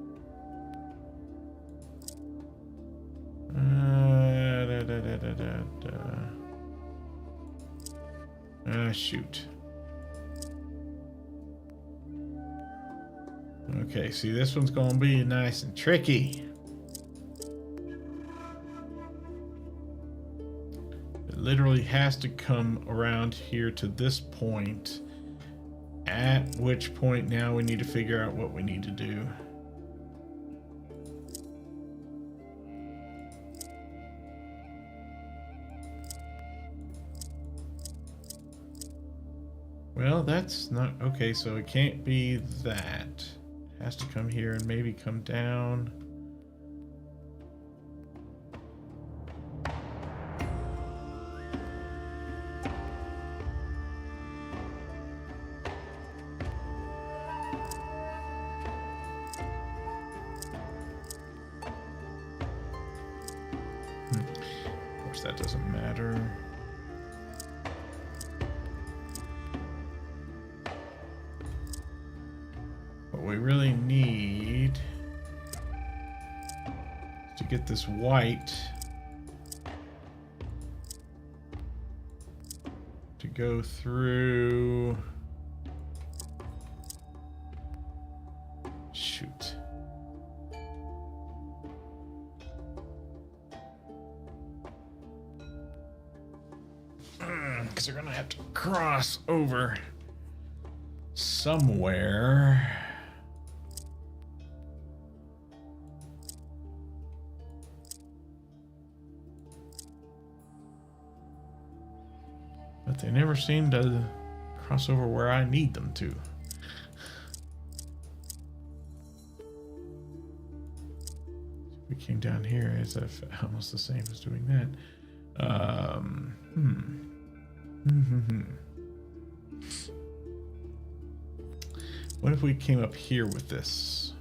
Shoot. Okay, see, this one's gonna be nice and tricky. It literally has to come around here to this point, at which point now we need to figure out what we need to do. Well, that's not okay, so it can't be that. It has to come here and maybe come down. Of course, that doesn't matter. We really need to get this white to go through. Shoot. Because they're gonna have to cross over somewhere. But they never seem to cross over where I need them to. If we came down here, it's almost the same as doing that. What if we came up here with this?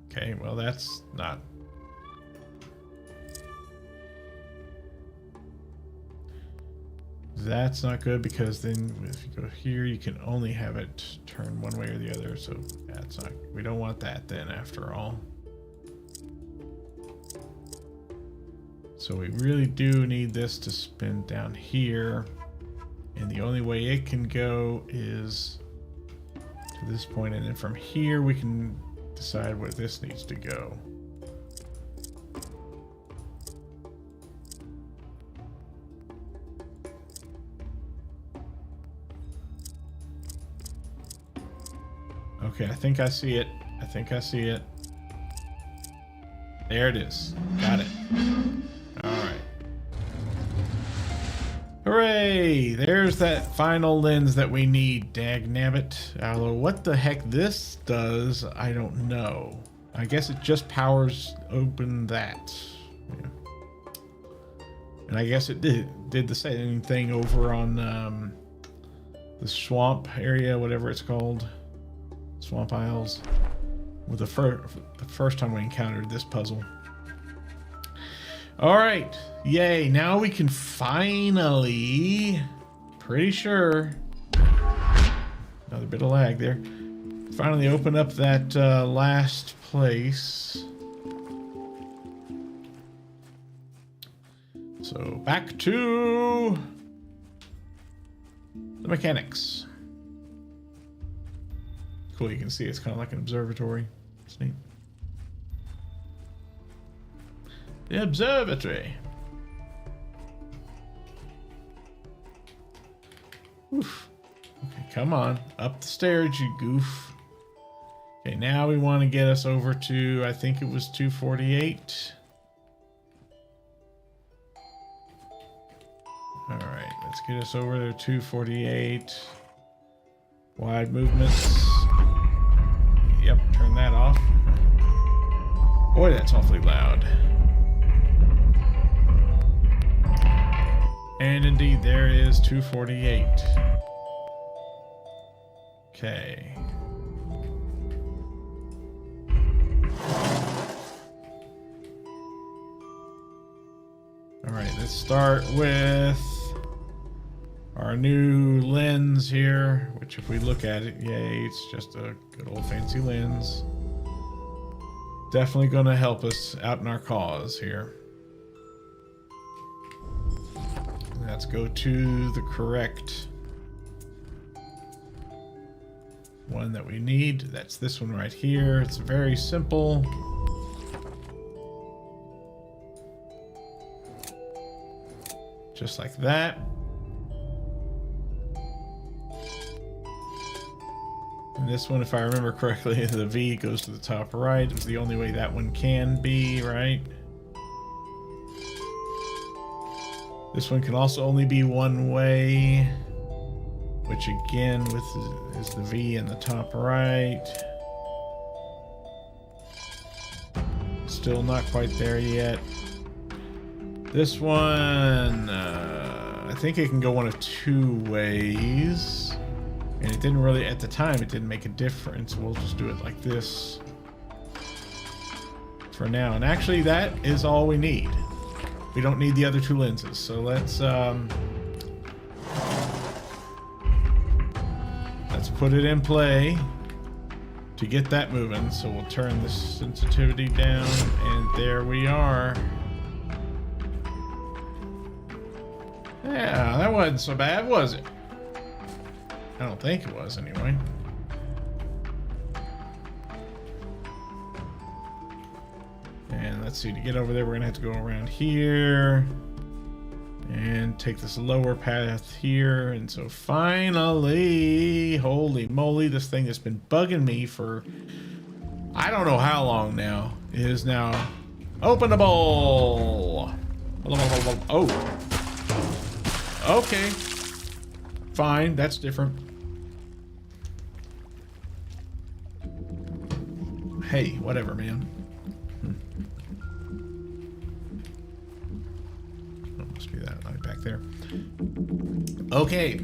Okay, well, that's not... That's not good, because then if you go here, you can only have it turn one way or the other. So that's not, we don't want that then after all. So we really do need this to spin down here. And the only way it can go is to this point. And then from here, we can decide where this needs to go. Okay, I think I see it. I think I see it. There it is. Got it. All right. Hooray! There's that final lens that we need, dagnabbit. Although what the heck this does, I don't know. I guess it just powers open that. Yeah. And I guess it did the same thing over on the swamp area, whatever it's called. Swamp Isles. with the first time we encountered this puzzle. All right, yay! Now we can finally, pretty sure, another bit of lag there. Finally open up that last place. So back to the mechanics. Cool, you can see it's kind of like an observatory. It's neat. The observatory. Oof. Okay, come on. Up the stairs, you goof. Okay, now we want to get us over to, I think it was 248. Alright, let's get us over to 248. Wide movements. Yep, turn that off. Boy, that's awfully loud. And indeed, there is 248. Okay. Alright, let's start with our new lens here, which if we look at it, yay, it's just a good old fancy lens. Definitely going to help us out in our cause here. Let's go to the correct one that we need. That's this one right here. It's very simple. Just like that. And this one, if I remember correctly, the V goes to the top right. It's the only way that one can be, right? This one can also only be one way, which again is the V in the top right. Still not quite there yet. This one, I think it can go one of two ways. And it didn't really, at the time, it didn't make a difference. We'll just do it like this for now. And actually, that is all we need. We don't need the other two lenses. So let's put it in play to get that moving. So we'll turn the sensitivity down, and there we are. Yeah, that wasn't so bad, was it? I don't think it was, anyway. And let's see, to get over there, we're gonna have to go around here and take this lower path here. And so finally, holy moly, this thing that's been bugging me for I don't know how long now is now openable. Oh, okay, fine, that's different. Hey, whatever, man. Oh, must be that right back there. Okay.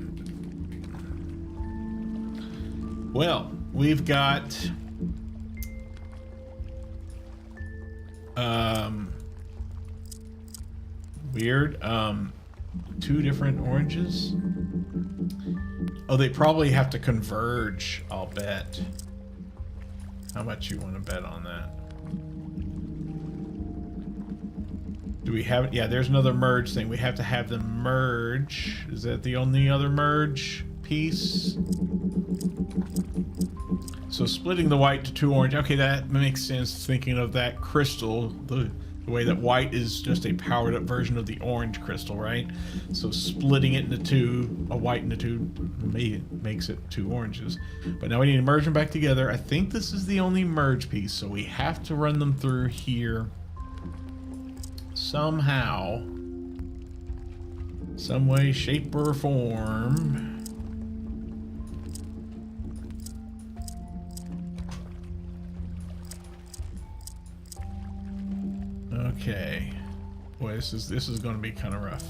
Well, we've got weird two different oranges. Oh, they probably have to converge, I'll bet. How much you want to bet on that? Do we have it? Yeah, there's another merge thing. We have to have them merge. Is that the only other merge piece? So splitting the white to two orange. Okay, that makes sense. Thinking of that crystal, the way that white is just a powered up version of the orange crystal, right? So splitting it into two, a white into two, makes it two oranges. But now we need to merge them back together. I think this is the only merge piece, so we have to run them through here somehow, some way, shape, or form. Okay. Boy, this is going to be kind of rough.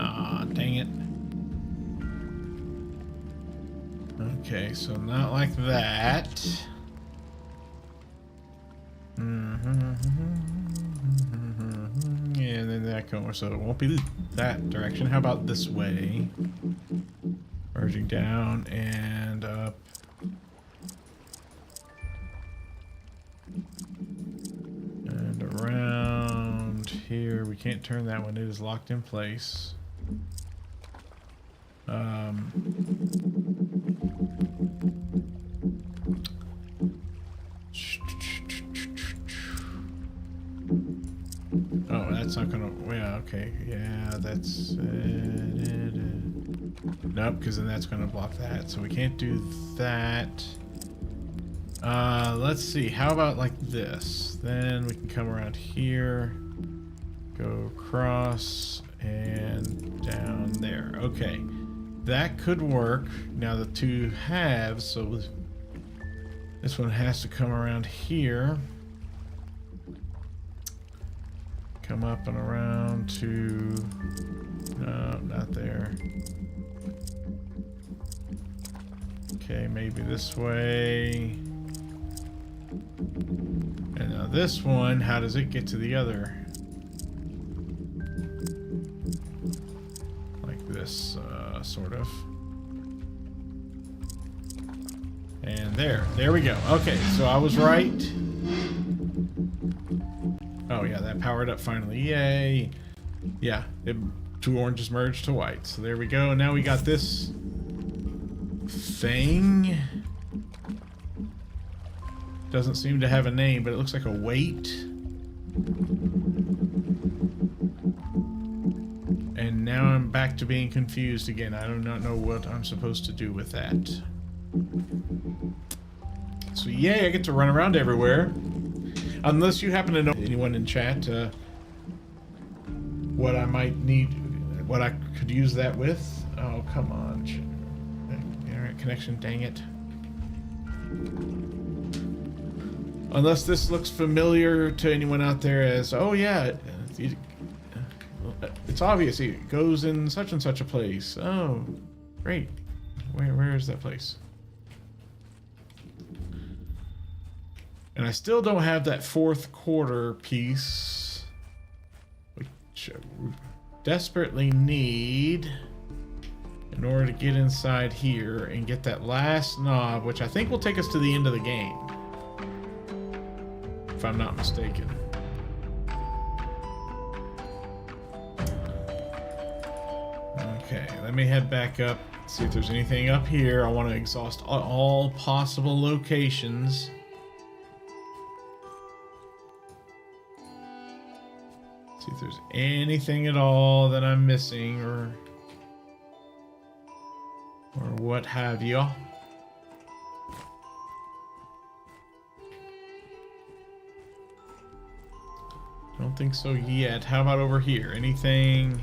Aw, dang it. Okay, so not like that. Yeah, then that goes, so it won't be that direction. How about this way? Merging down and up. And around here. We can't turn that one. It is locked in place. Oh, that's not gonna. Yeah, okay. Yeah, that's. Nope, because then that's gonna block that. So we can't do that. Let's see. How about like this? Then we can come around here, go across, and down there. Okay, that could work. Now the two halves. So this one has to come around here. Come up and around to... No, not there. Okay, maybe this way. And now this one, how does it get to the other? Like this, sort of. And there we go. Okay, so I was right. Oh yeah, that powered up finally. Yay! Yeah, two oranges merged to white. So there we go. And now we got this thing. Doesn't seem to have a name, but it looks like a weight. And now I'm back to being confused again. I do not know what I'm supposed to do with that. So yay, I get to run around everywhere. Unless you happen to know anyone in chat, what I might need, what I could use that with. Oh, come on. Internet connection, dang it. Unless this looks familiar to anyone out there as, oh yeah, it's obvious it goes in such and such a place. Oh, great. Where is that place? And I still don't have that fourth quarter piece, which I desperately need in order to get inside here and get that last knob, which I think will take us to the end of the game, if I'm not mistaken. Okay, let me head back up, see if there's anything up here. I want to exhaust all possible locations. See if there's anything at all that I'm missing or what have you. Don't think so yet. How about over here? Anything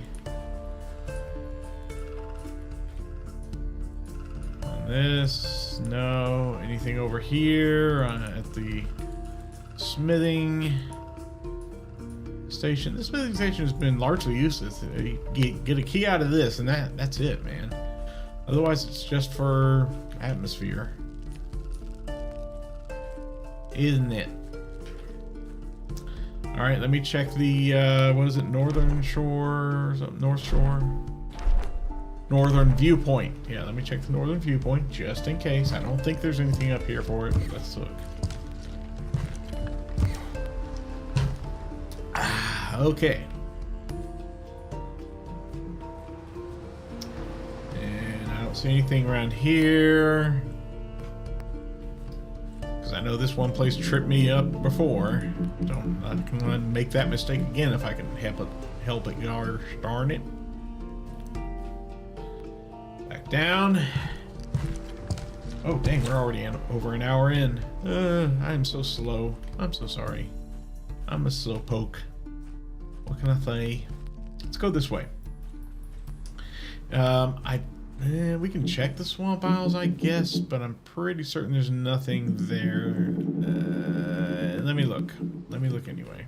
on this? No. Anything over here at the smithing station? The smithing station has been largely useless. You get a key out of this, and that's it, man. Otherwise, it's just for atmosphere, isn't it? All right, let me check the what is it? Northern Shore, North Shore, Northern Viewpoint. Yeah, let me check the Northern Viewpoint just in case. I don't think there's anything up here for it, but let's look. Okay. And I don't see anything around here. Because I know this one place tripped me up before. I'm not going to make that mistake again if I can help it, gosh darn it. Back down. Oh, dang, we're already over an hour in. I'm so slow. I'm so sorry. I'm a slowpoke. What can I say? Let's go this way. We can check the swamp aisles, I guess, but I'm pretty certain there's nothing there. Let me look. Let me look anyway.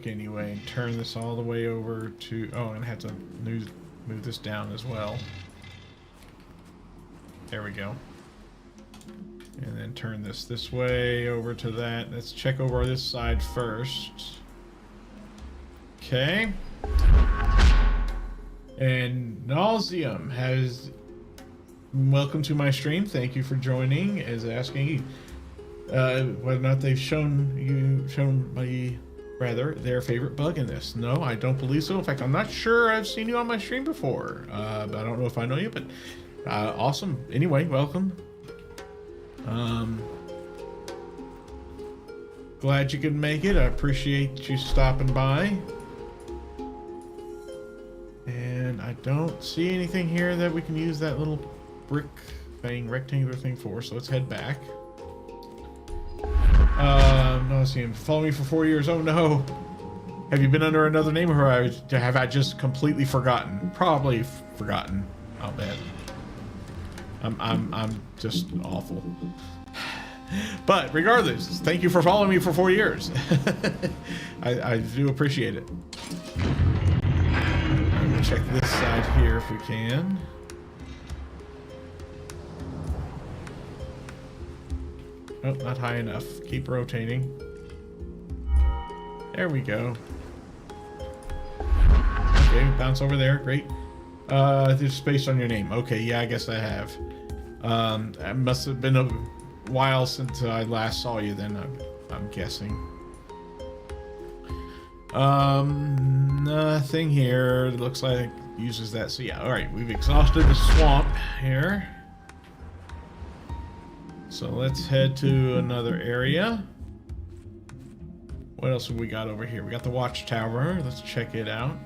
look anyway and turn this all the way over to... Oh, I'm going to have to move this down as well. There we go. And then turn this way over to that. Let's check over this side first. Okay. And Nauseum has... Welcome to my stream. Thank you for joining. Is asking whether or not they've shown me their favorite bug in this. No, I don't believe so. In fact, I'm not sure I've seen you on my stream before. But I don't know if I know you, but awesome. Anyway, welcome. Glad you could make it. I appreciate you stopping by. And I don't see anything here that we can use that little brick thing, rectangular thing for, so let's head back. No, see him. Follow me for 4 years. Oh no. Have you been under another name, or have I just completely forgotten? Probably forgotten. I'll bet. I'm just awful. But regardless, thank you for following me for 4 years. I do appreciate it. I'm gonna check this side here if we can. Oh, not high enough. Keep rotating. There we go. Okay, bounce over there. Great. There's space on your name. Okay, yeah, I guess I have. It must have been a while since I last saw you then, I'm guessing. Nothing here. It looks like it uses that. So yeah, alright, we've exhausted the swamp here. So let's head to another area. What else have we got over here? We got the watchtower. Let's check it out.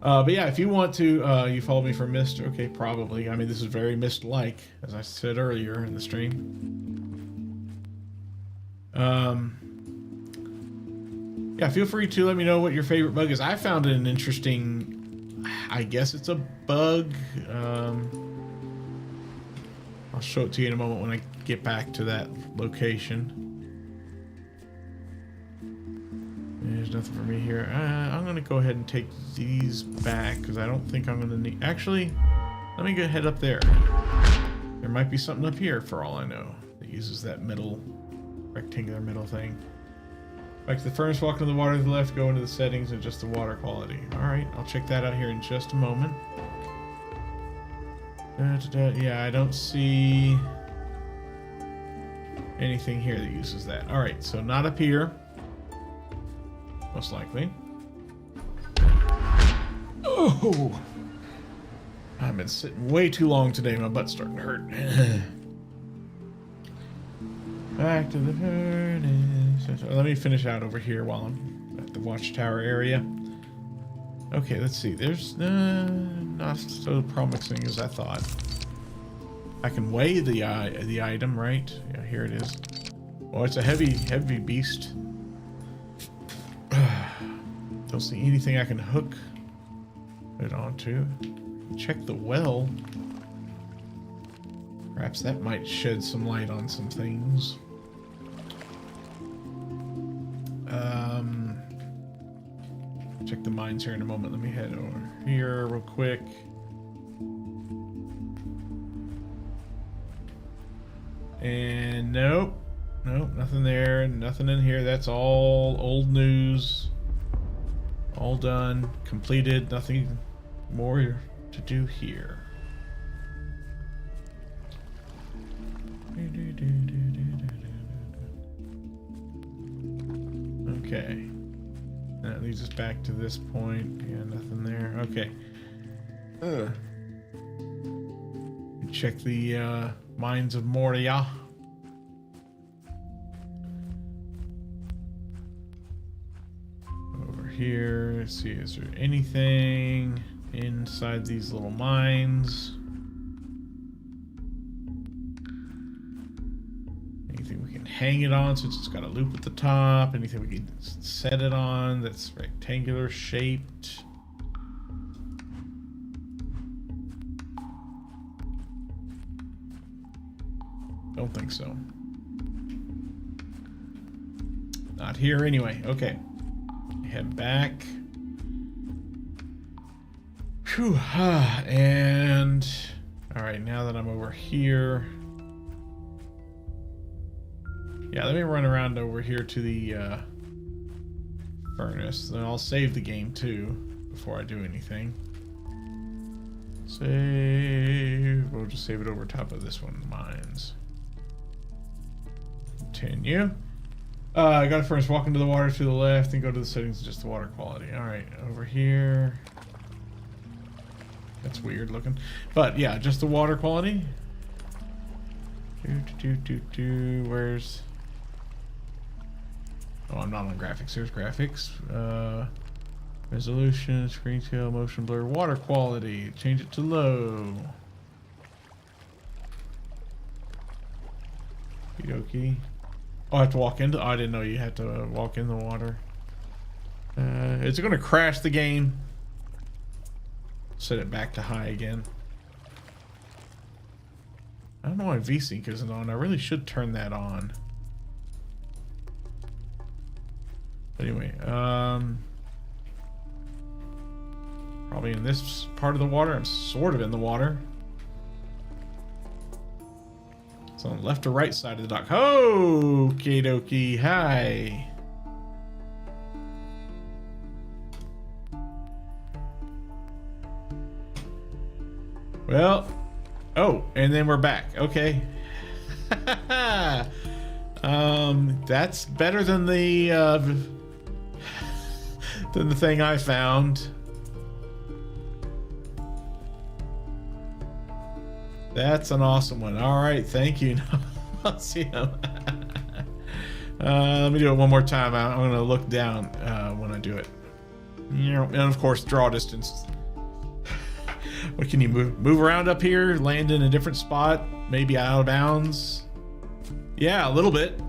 But yeah, if you want to, you follow me for Mist. Okay, probably. I mean, this is very Mist-like, as I said earlier in the stream. Yeah, feel free to let me know what your favorite bug is. I found an interesting, I guess it's a bug. I'll show it to you in a moment when I get back to that location. There's nothing for me here. I'm going to go ahead and take these back because I don't think I'm going to need... Actually, let me go head up there. There might be something up here for all I know that uses that middle, rectangular middle thing. Back to the furnace, walk into the water to the left, go into the settings and just the water quality. Alright, I'll check that out here in just a moment. Yeah, I don't see anything here that uses that. Alright, so not up here. Most likely. Oh! I've been sitting way too long today. My butt's starting to hurt. Back to the furnace. Let me finish out over here while I'm at the watchtower area. Okay, let's see. There's not so promising as I thought. I can weigh the item, right? Yeah, here it is. Oh, it's a heavy beast. Don't see anything I can hook it onto. Check the well. Perhaps that might shed some light on some things. Check the mines here in a moment. Let me head over here real quick. And nope, nothing there. Nothing in here. That's all old news. All done, completed. Nothing more to do here. Okay. That leads us back to this point. Yeah, nothing there. Okay. Check the mines of Moria. Over here. Let's see, is there anything inside these little mines? Anything we can hang it on since it's got a loop at the top? Anything we can set it on that's rectangular shaped? Don't think so. Not here anyway. Okay. Head back. Whew, and all right, now that I'm over here, yeah, let me run around over here to the furnace. Then I'll save the game too before I do anything. Save. We'll just save it over top of this one. Mines. Continue. I got to first walk into the water to the left and go to the settings, just the water quality. All right, over here. That's weird looking, but yeah, just the water quality. Where's? Oh, I'm not on graphics. Here's graphics. Resolution, screen scale, motion blur, water quality. Change it to low. Okie. Oh, I have to walk into. Oh, I didn't know you had to walk in the water. Is it going to crash the game? Set it back to high again. I don't know why VSync isn't on. I really should turn that on. But anyway, probably in this part of the water. I'm sort of in the water. It's on the left or right side of the dock. Okie dokie. Hi. Well, oh, and then we're back. Okay. That's better than the thing I found. That's an awesome one. All right, thank you. I'll see him. Let me do it one more time. I'm going to look down when I do it. And of course, draw distance. What can you move around up here? Land in a different spot? Maybe out of bounds? Yeah, a little bit.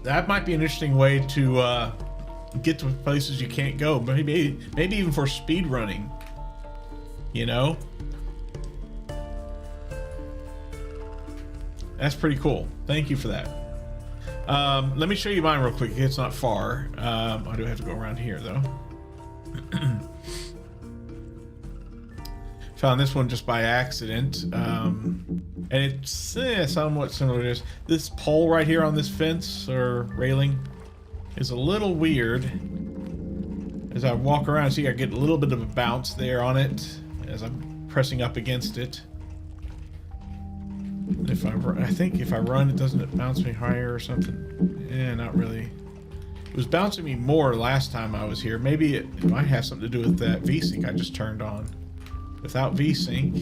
That might be an interesting way to get to places you can't go. Maybe even for speed running. You know? That's pretty cool. Thank you for that. Let me show you mine real quick. It's not far. I do have to go around here though. Found this one just by accident, and it's somewhat similar to this pole right here on this fence or railing is a little weird. As I walk around, see I get a little bit of a bounce there on it as I'm pressing up against it. If I think if I run, it doesn't bounce me higher or something. Yeah, not really. It was bouncing me more last time I was here. Maybe it might have something to do with that VSync I just turned on. Without VSync.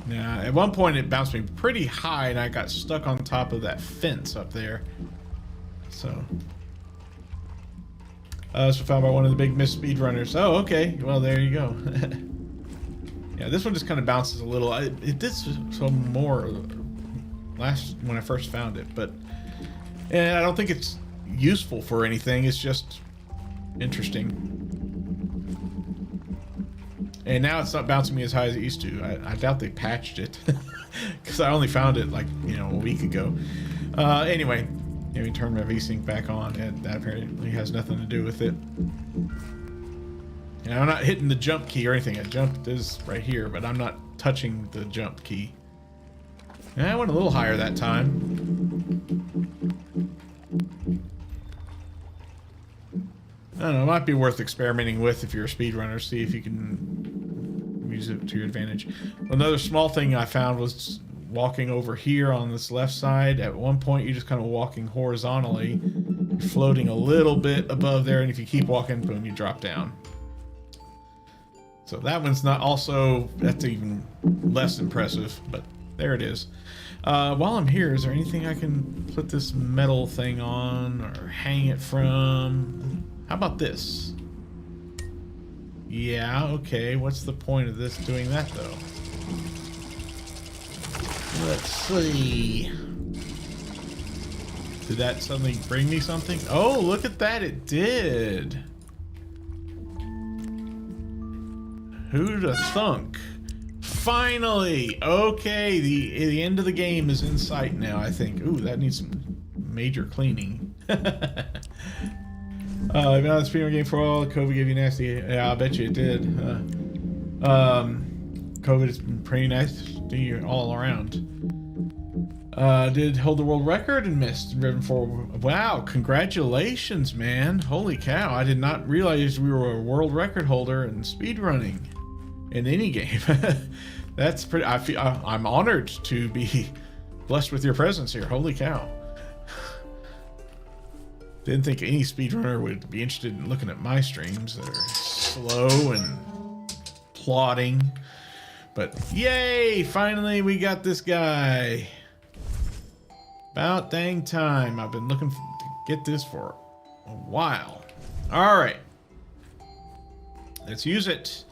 Now, at one point it bounced me pretty high and I got stuck on top of that fence up there. So found by one of the big miss speedrunners. Oh, okay. Well, there you go. Yeah, this one just kind of bounces a little. It did some more last when I first found it, but I don't think it's useful for anything. It's just interesting. And now it's not bouncing me as high as it used to. I doubt they patched it because I only found it like, you know, a week ago. Anyway, let me turn my VSync back on, and that apparently has nothing to do with it. And I'm not hitting the jump key or anything. I jumped is right here, but I'm not touching the jump key. And I went a little higher that time. I don't know, it might be worth experimenting with if you're a speedrunner, see if you can use it to your advantage. Another small thing I found was walking over here on this left side. At one point, you're just kind of walking horizontally. You're floating a little bit above there, and if you keep walking, boom, you drop down. So that one's not also, that's even less impressive, but there it is. While I'm here, is there anything I can put this metal thing on or hang it from? How about this? Yeah, okay. What's the point of this doing that, though? Let's see. Did that suddenly bring me something? Oh, look at that. It did. Who'd have thunk? finally! Okay, the end of the game is in sight now, I think. Ooh, that needs some major cleaning. I've been on the speedrun game for a while. COVID gave you nasty. Yeah, I bet you it did. COVID has been pretty nasty all around. Did hold the world record and missed driven for. Wow, congratulations, man! Holy cow! I did not realize we were a world record holder in speedrunning in any game. That's pretty. I'm honored to be blessed with your presence here. Holy cow! Didn't think any speedrunner would be interested in looking at my streams that are slow and plodding. But yay! Finally, we got this guy. About dang time. I've been looking to get this for a while. All right. Let's use it.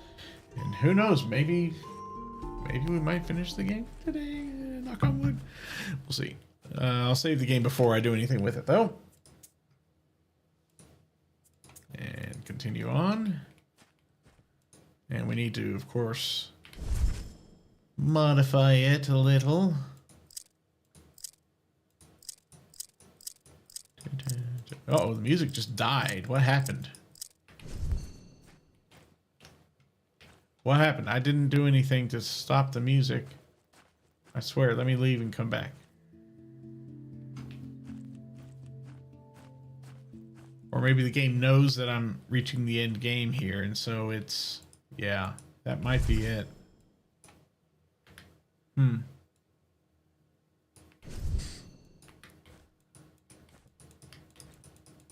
And who knows, maybe we might finish the game today. Knock on wood. We'll see. I'll save the game before I do anything with it, though. And continue on. And we need to, of course, modify it a little. Uh-oh, the music just died. What happened? What happened? I didn't do anything to stop the music. I swear, let me leave and come back. Or maybe the game knows that I'm reaching the end game here, and so it's... Yeah, that might be it.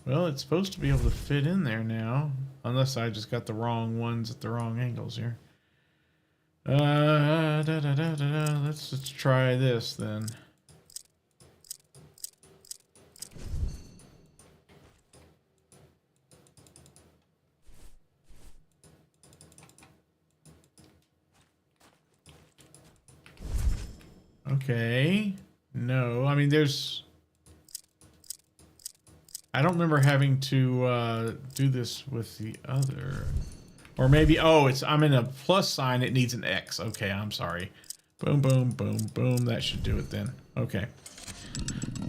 Well, it's supposed to be able to fit in there now. Unless I just got the wrong ones at the wrong angles here. Let's try this then. Okay. No, I mean there's... I don't remember having to do this with the other, or maybe, oh, I'm in a plus sign. It needs an X. Okay, I'm sorry. Boom, boom, boom, boom. That should do it then. Okay.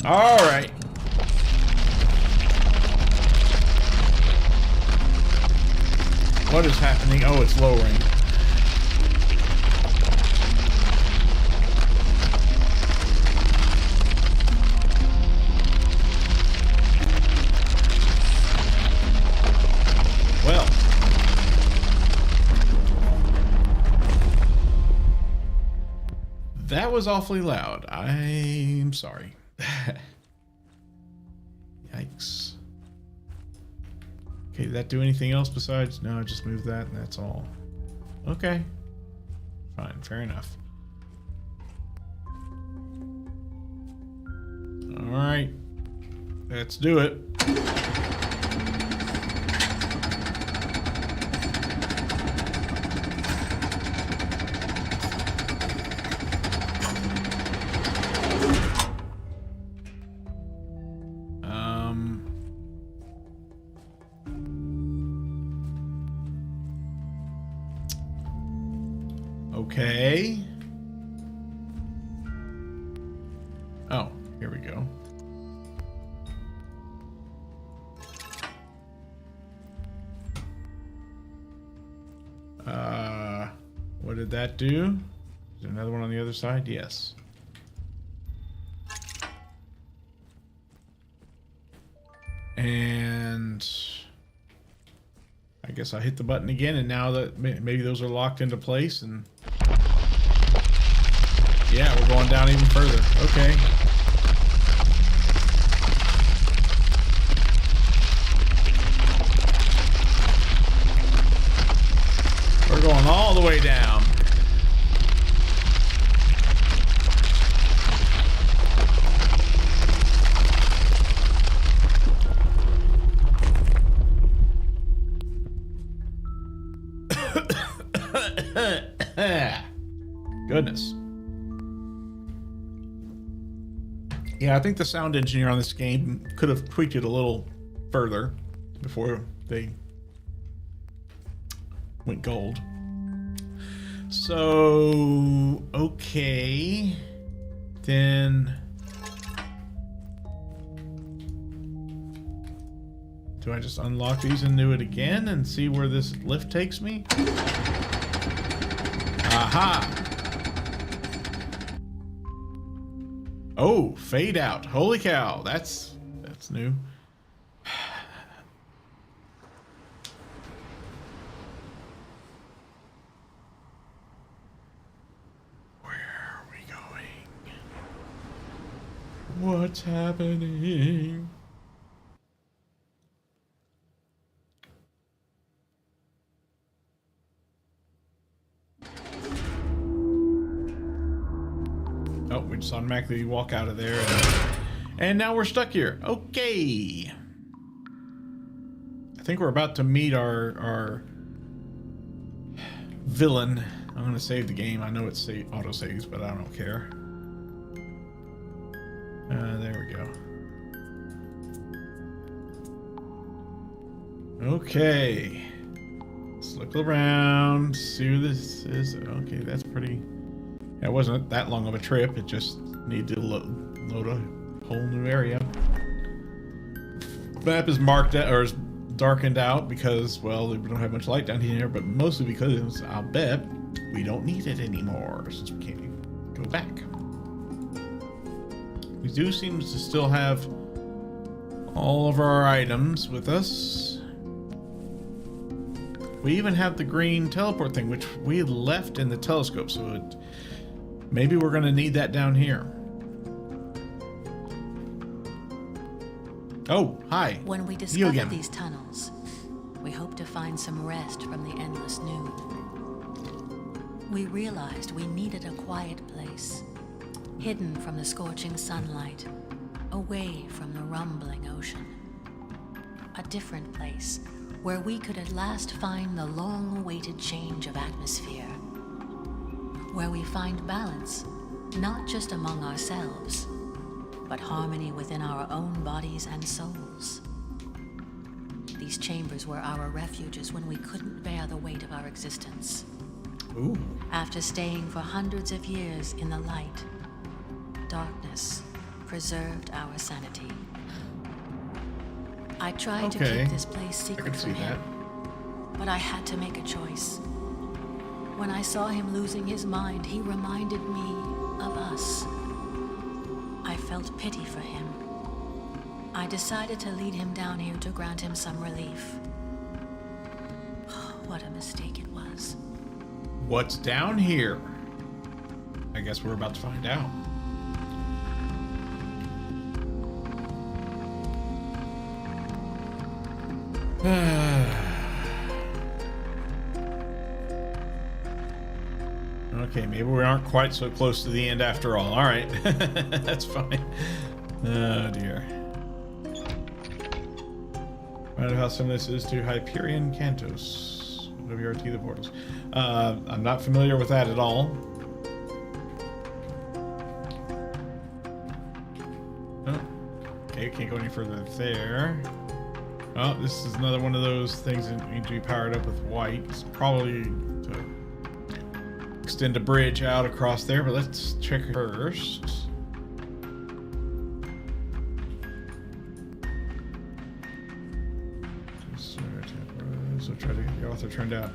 All right. What is happening? Oh, it's lowering. That was awfully loud. I'm sorry. Yikes. Okay, did that do anything else besides... No, just move that and that's all. Okay. Fine, fair enough. Alright. Let's do it. Okay. Oh, here we go. What did that do? Is there another one on the other side? Yes. And I guess I hit the button again, and now that maybe those are locked into place, and yeah, we're going down even further. Okay. We're going all the way down. Goodness. Yeah, I think the sound engineer on this game could have tweaked it a little further before they went gold. So, okay. Then... do I just unlock these and do it again and see where this lift takes me? Aha! Oh, fade out. Holy cow, that's new. What's happening? Oh, we just automatically walk out of there. And now we're stuck here. Okay. I think we're about to meet our villain. I'm going to save the game. I know it's auto saves, but I don't care. There we go. Okay. Let's look around, see who this is. Okay, that's pretty... It wasn't that long of a trip. It just needed to load a whole new area. The map is marked out, or is darkened out because, well, we don't have much light down here, but mostly because I'll bet we don't need it anymore since we can't go back. We do seem to still have all of our items with us. We even have the green teleport thing, which we left in the telescope, so maybe we're going to need that down here. Oh, hi. When we discover these tunnels, we hope to find some rest from the endless noon. We realized we needed a quiet place, hidden from the scorching sunlight, away from the rumbling ocean. A different place where we could at last find the long-awaited change of atmosphere. Where we find balance, not just among ourselves, but harmony within our own bodies and souls. These chambers were our refuges when we couldn't bear the weight of our existence. Ooh. After staying for hundreds of years in the light, darkness preserved our sanity. I tried to keep this place secret from him, but I had to make a choice. When I saw him losing his mind, he reminded me of us. I felt pity for him. I decided to lead him down here to grant him some relief. What a mistake it was. What's down here? I guess we're about to find out. Okay, maybe we aren't quite so close to the end after all. All right, that's fine. Oh dear. I wonder how similar this is to Hyperion Cantos. WRT the portals. I'm not familiar with that at all. Oh, okay, can't go any further there. Oh, this is another one of those things that need to be powered up with white. It's probably to extend a bridge out across there, but let's check first. So try to get the author turned out.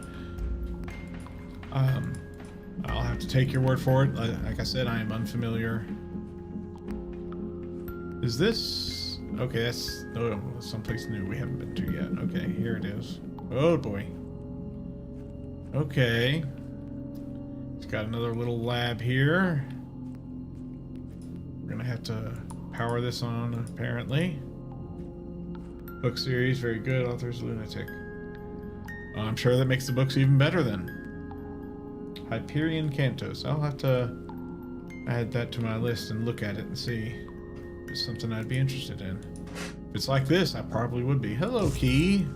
I'll have to take your word for it. Like I said, I am unfamiliar. Is this... okay, that's someplace new we haven't been to yet. Okay, here it is. Oh boy. Okay. It's got another little lab here. We're gonna have to power this on, apparently. Book series, very good. Author's Lunatic. I'm sure that makes the books even better then. Hyperion Cantos. I'll have to add that to my list and look at it and see if it's something I'd be interested in. If it's like this, I probably would be. Hello, key.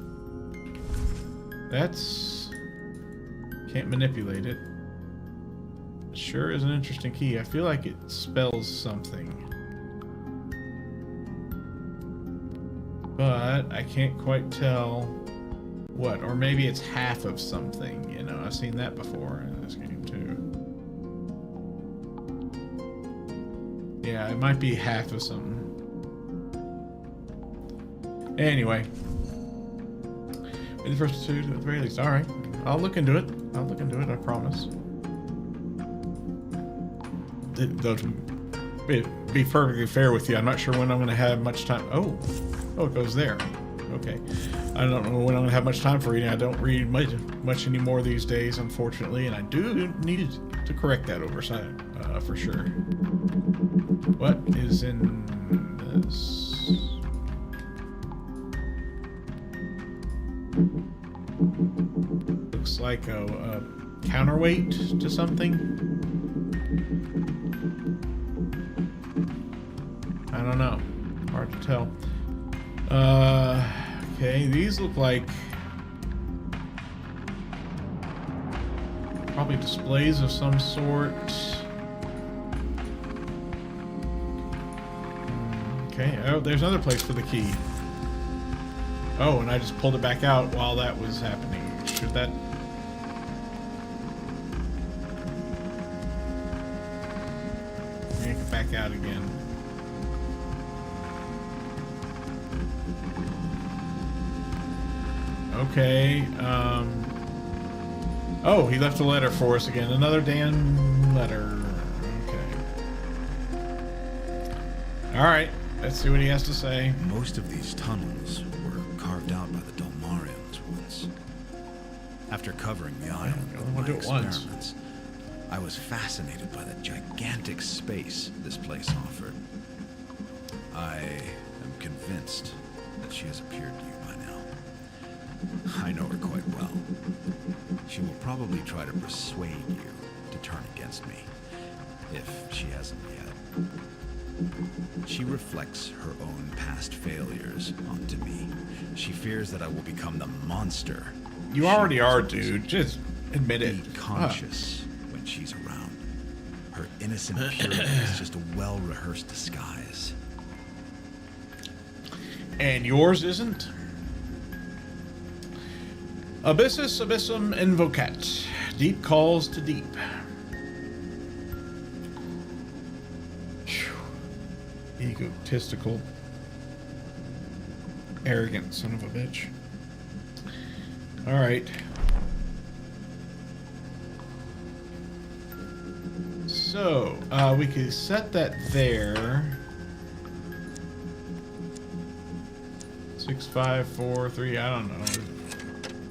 That's... can't manipulate it. Sure is an interesting key. I feel like it spells something. But I can't quite tell what, or maybe it's half of something, you know. I've seen that before in this game too. Yeah, it might be half of something. Anyway. The first two at the very least. Alright. I'll look into it. I'll look into it, I promise. Though to be perfectly fair with you, I'm not sure when I'm going to have much time. Oh, it goes there. Okay. I don't know when I'm going to have much time for reading. I don't read much anymore these days, unfortunately, and I do need to correct that oversight, for sure. What is in this? Looks like a counterweight to something. I don't know. Hard to tell. Okay, these look like probably displays of some sort. Okay, oh, there's another place for the key. Oh, and I just pulled it back out while that was happening. Should that... Yank it back out again. Okay, oh, he left a letter for us again. Another damn letter. Okay. Alright, let's see what he has to say. Most of these tunnels were carved out by the Dolmarians once. After covering the island with my experiments, I was fascinated by the gigantic space this place offered. I am convinced that she has appeared to you by now. I know her quite well. She will probably try to persuade you to turn against me, if she hasn't yet. She reflects her own past failures onto me. She fears that I will become the monster. You already are, dude. Just admit it. Be conscious when she's around. Her innocent purity is just a well-rehearsed disguise. And yours isn't? Abyssus abyssum invocat. Deep calls to deep. Whew. Egotistical, arrogant son of a bitch. Alright. So, we could set that there. 6, 5, 4, 3, I don't know.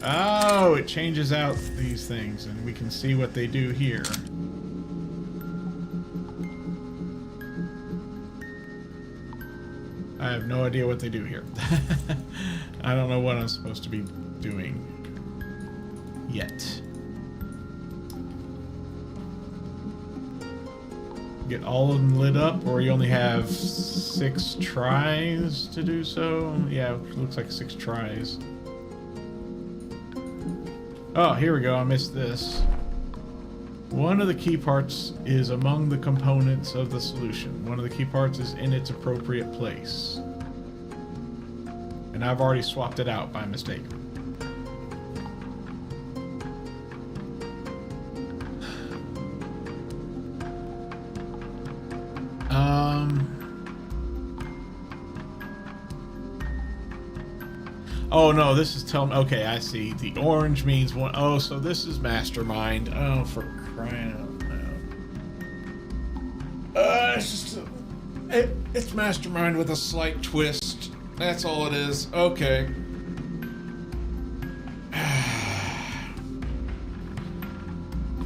Oh, it changes out these things, and we can see what they do here. I have no idea what they do here. I don't know what I'm supposed to be doing yet. Get all of them lit up, or you only have 6 tries to do so? Yeah, it looks like 6 tries. Oh, here we go. I missed this. One of the key parts is among the components of the solution. One of the key parts is in its appropriate place. And I've already swapped it out by mistake. Oh no, this is telling. Okay, I see. The orange means one. Oh, so this is mastermind. Oh, for crying out loud. It's just it's mastermind with a slight twist. That's all it is. Okay.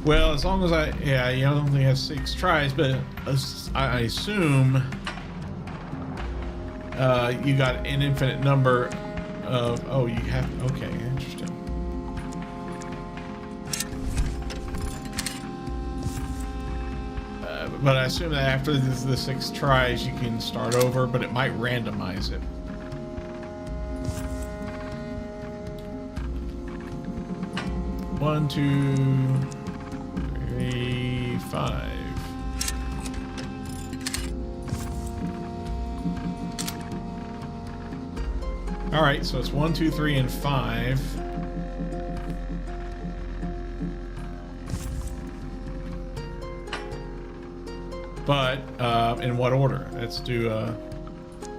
Well, as long as you only have 6 tries, but I assume you got an infinite number of. Oh, you have. Okay, interesting. But I assume that after the 6 tries, you can start over, but it might randomize it. One, 2, 3, 5. All right, so it's 1, 2, 3, and 5. But in what order? Let's do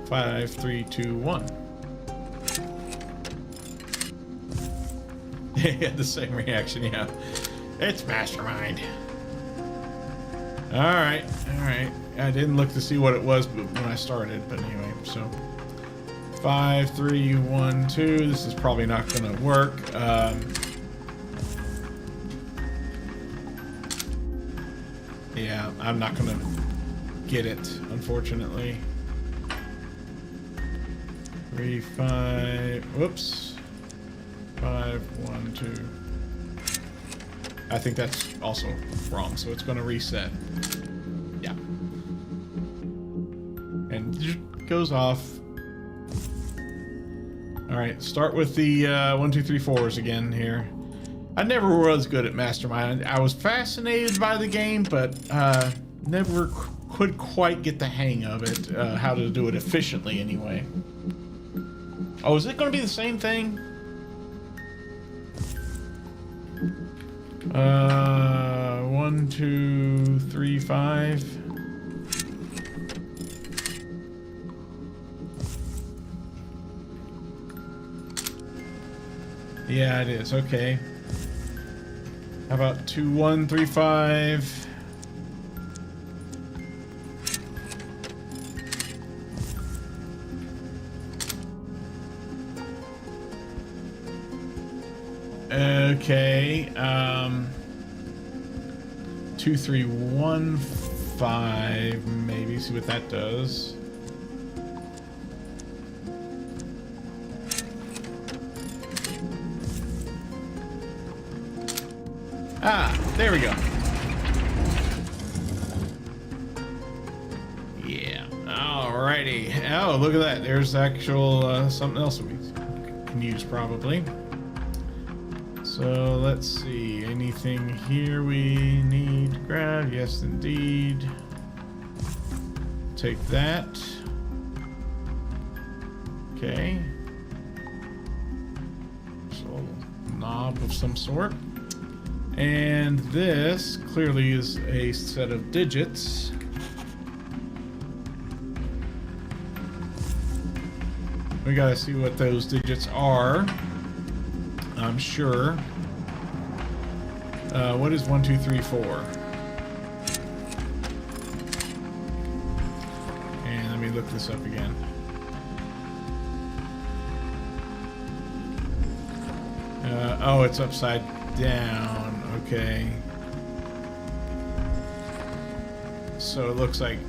5, 3, 2, 1. Yeah, the same reaction. Yeah, it's Mastermind. All right. I didn't look to see what it was when I started, but anyway. So 5, 3, 1, 2. This is probably not going to work. Yeah, I'm not going to get it, unfortunately. 3, 5. Whoops. 5, 1, 2. I think that's also wrong, so it's going to reset. Yeah. And it goes off. All right, start with the 1, 2, 3, 4s again here. I never was good at Mastermind. I was fascinated by the game, but never could quite get the hang of it, how to do it efficiently anyway. Oh, is it going to be the same thing? 1, 2, 3, 5. Yeah, it is. Okay. How about 2, 1, 3, 5? Okay. 2, 3, 1, 5. Maybe see what that does. Ah, there we go. Yeah. Alrighty. Oh, look at that. There's actual something else we can use probably. So let's see. Anything here we need to grab? Yes, indeed. Take that. Okay. So a knob of some sort. And this clearly is a set of digits. We gotta see what those digits are. I'm sure. What is 1, 2, 3, 4? And let me look this up again. Oh, it's upside down. Okay. So it looks like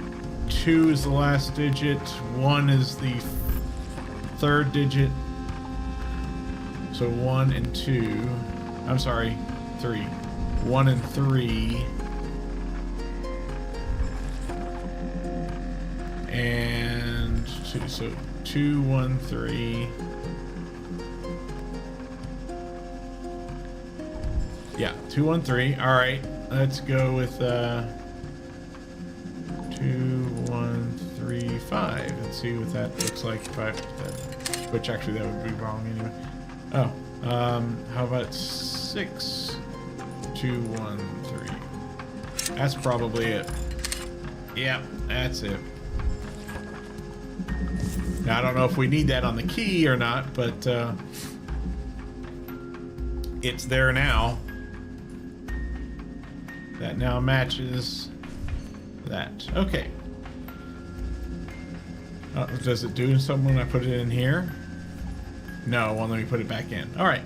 2 is the last digit, 1 is the third digit. So 1 and 2. I'm sorry, 3. 1 and 3. And 2. So 2, 1, 3. Yeah, 2, 1, 3. All right, let's go with 2, 1, 3, 5, and see what that looks like. Which actually that would be wrong anyway. Oh, how about 6, 2, 1, 3. That's probably it. Yeah, that's it. Now I don't know if we need that on the key or not, but it's there now. That now matches that. Okay. Does it do something when I put it in here? No, well, let me put it back in. All right.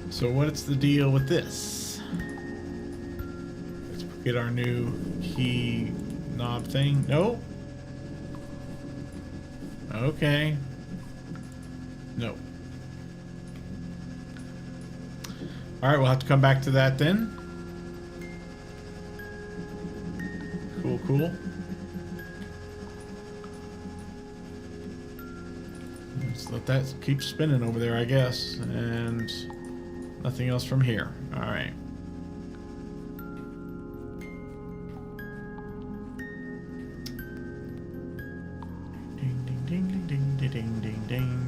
So what's the deal with this? Let's get our new key knob thing. No. Okay. No. All right, we'll have to come back to that then. Cool, cool. Let's let that keep spinning over there, I guess. And nothing else from here. All right. Ding, ding, ding, ding, ding, ding, ding, ding, ding.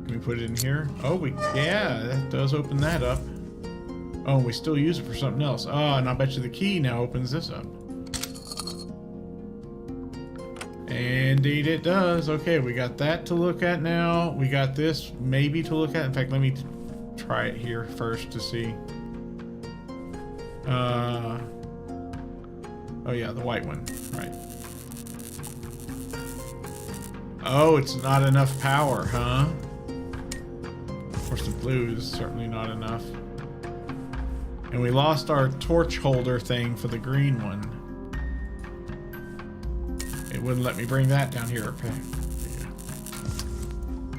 Can we put it in here? Oh, yeah, that does open that up. Oh, we still use it for something else. Oh, and I bet you the key now opens this up. Indeed it does. Okay, we got that to look at now. We got this maybe to look at. In fact, let me try it here first to see. Oh yeah, the white one. Right. Oh, it's not enough power, huh? Of course, the blue is certainly not enough. And we lost our torch holder thing for the green one. It wouldn't let me bring that down here. Okay.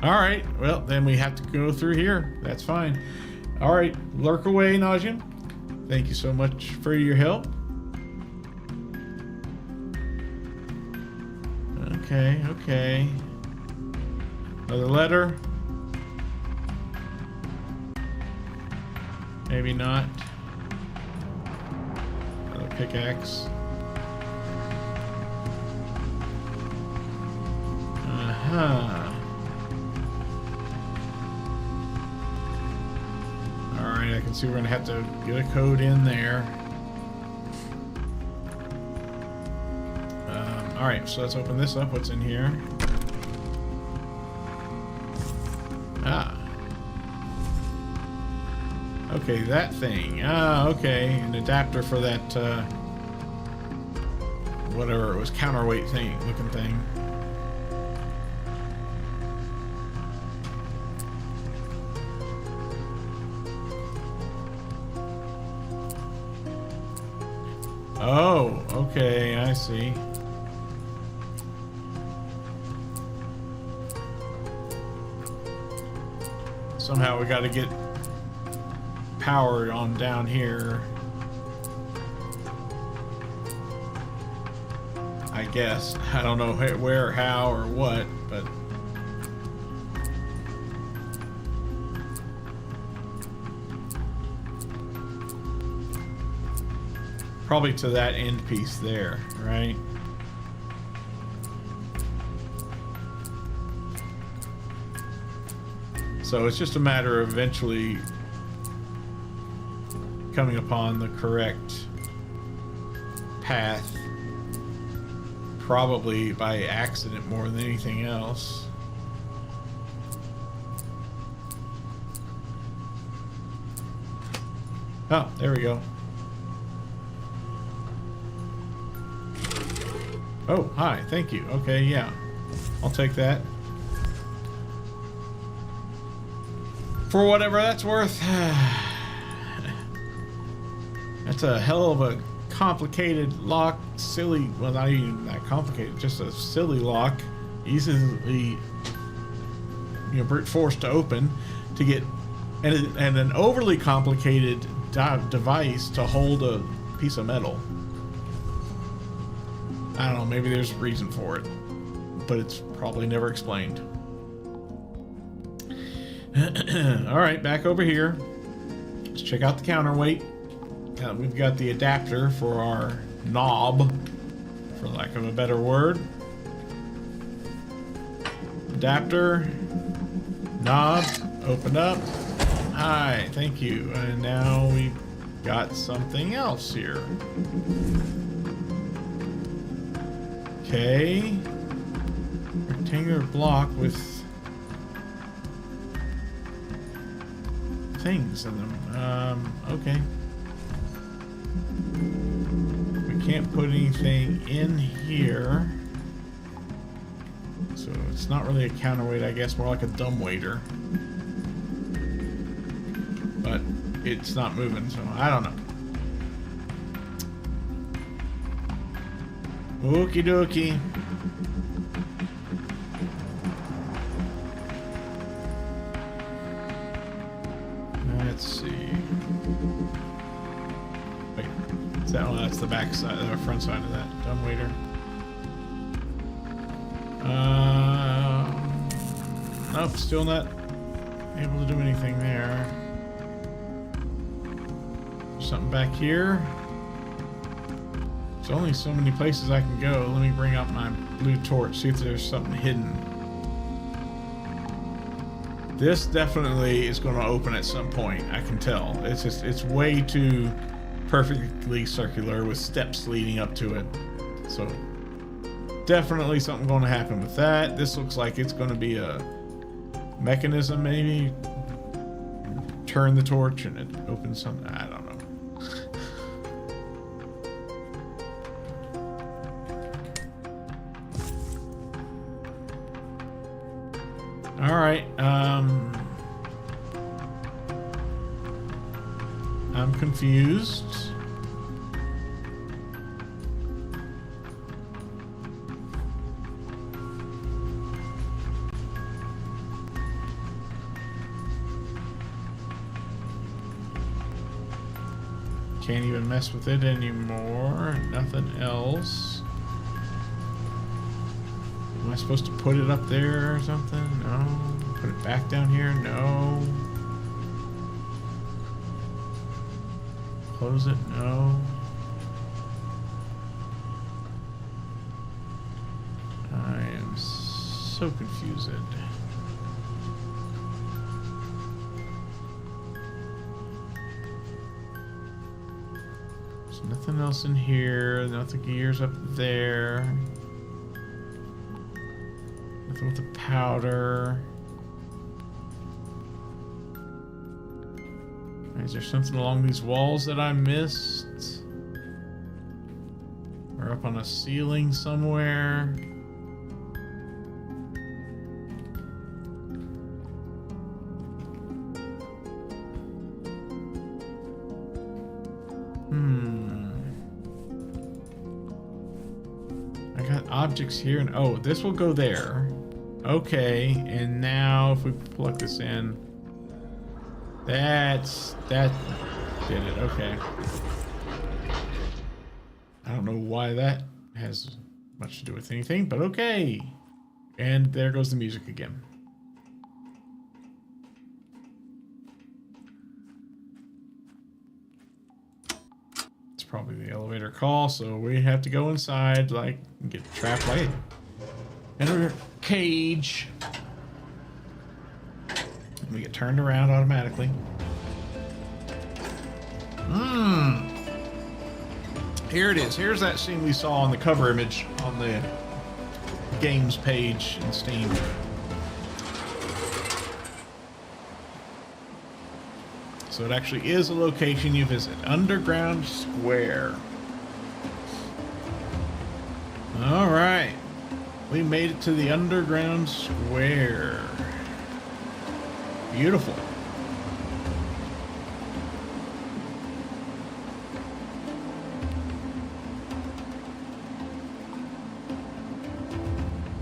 All right. Well, then we have to go through here. That's fine. All right. Lurk away, Najim. Thank you so much for your help. Okay. Okay. Another letter. Maybe not. Another pickaxe. Alright, I can see we're going to have to get a code in there. Alright, so let's open this up. What's in here? Ah. Okay, that thing. Ah, okay. An adapter for that, whatever it was, counterweight thing, looking thing. Oh, okay, I see. Somehow we got to get power on down here. I guess. I don't know where, how, or what, but... probably to that end piece there, right? So it's just a matter of eventually coming upon the correct path, probably by accident more than anything else. Oh, there we go. Oh, hi, thank you. Okay, yeah, I'll take that. For whatever that's worth. That's a hell of a complicated lock, silly, well, not even that complicated, just a silly lock, easily, you know, brute force to open, to get, and an overly complicated device to hold a piece of metal. I don't know, maybe there's a reason for it, but it's probably never explained. Alright, back over here. Let's check out the counterweight. We've got the adapter for our knob, for lack of a better word. Adapter, knob, open up. Hi, thank you. And now we've got something else here. Okay. Rectangular block with things in them. Okay. We can't put anything in here. So it's not really a counterweight, I guess, more like a dumbwaiter. But it's not moving, so I don't know. Okie dokie. Let's see. Wait, is that one? That's the back side, the front side of that dumbwaiter. Nope, still not able to do anything there. Something back here. There's only so many places I can go. Let me bring out my blue torch, see if there's something hidden. This definitely is going to open at some point. I can tell. It's just, it's way too perfectly circular with steps leading up to it. So definitely something going to happen with that. This looks like it's going to be a mechanism, maybe. Turn the torch and it opens something. I don't know. All right. I'm confused. Can't even mess with it anymore. Nothing else. Am I supposed to put it up there or something? No. Put it back down here? No. Close it? No. I am so confused. There's nothing else in here. Nothing gears up there. Nothing with the powder. Is there something along these walls that I missed? Or up on a ceiling somewhere? I got objects here and oh, this will go there. Okay, and now if we plug this in, that did it. Okay. I don't know why that has much to do with anything, but okay. And there goes the music again. It's probably the elevator call, so we have to go inside, like, get trapped like in a cage. We get turned around automatically. Here it is. Here's that scene we saw on the cover image on the games page in Steam. So it actually is a location you visit. Underground Square. All right. We made it to the Underground Square. Beautiful.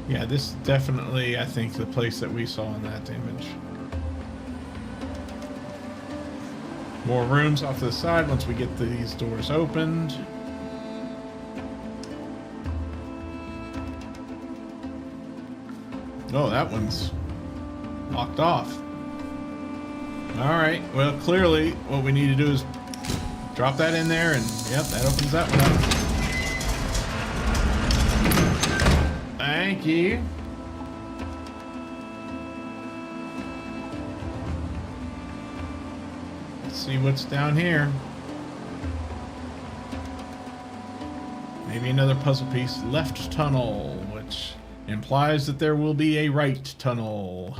Yeah, this is definitely, I think, the place that we saw in that image. More rooms off to the side once we get these doors opened. Oh, that one's locked off. Alright, well, clearly what we need to do is drop that in there, and yep, that opens that one up. Thank you. Let's see what's down here. Maybe another puzzle piece. Left tunnel, which implies that there will be a right tunnel.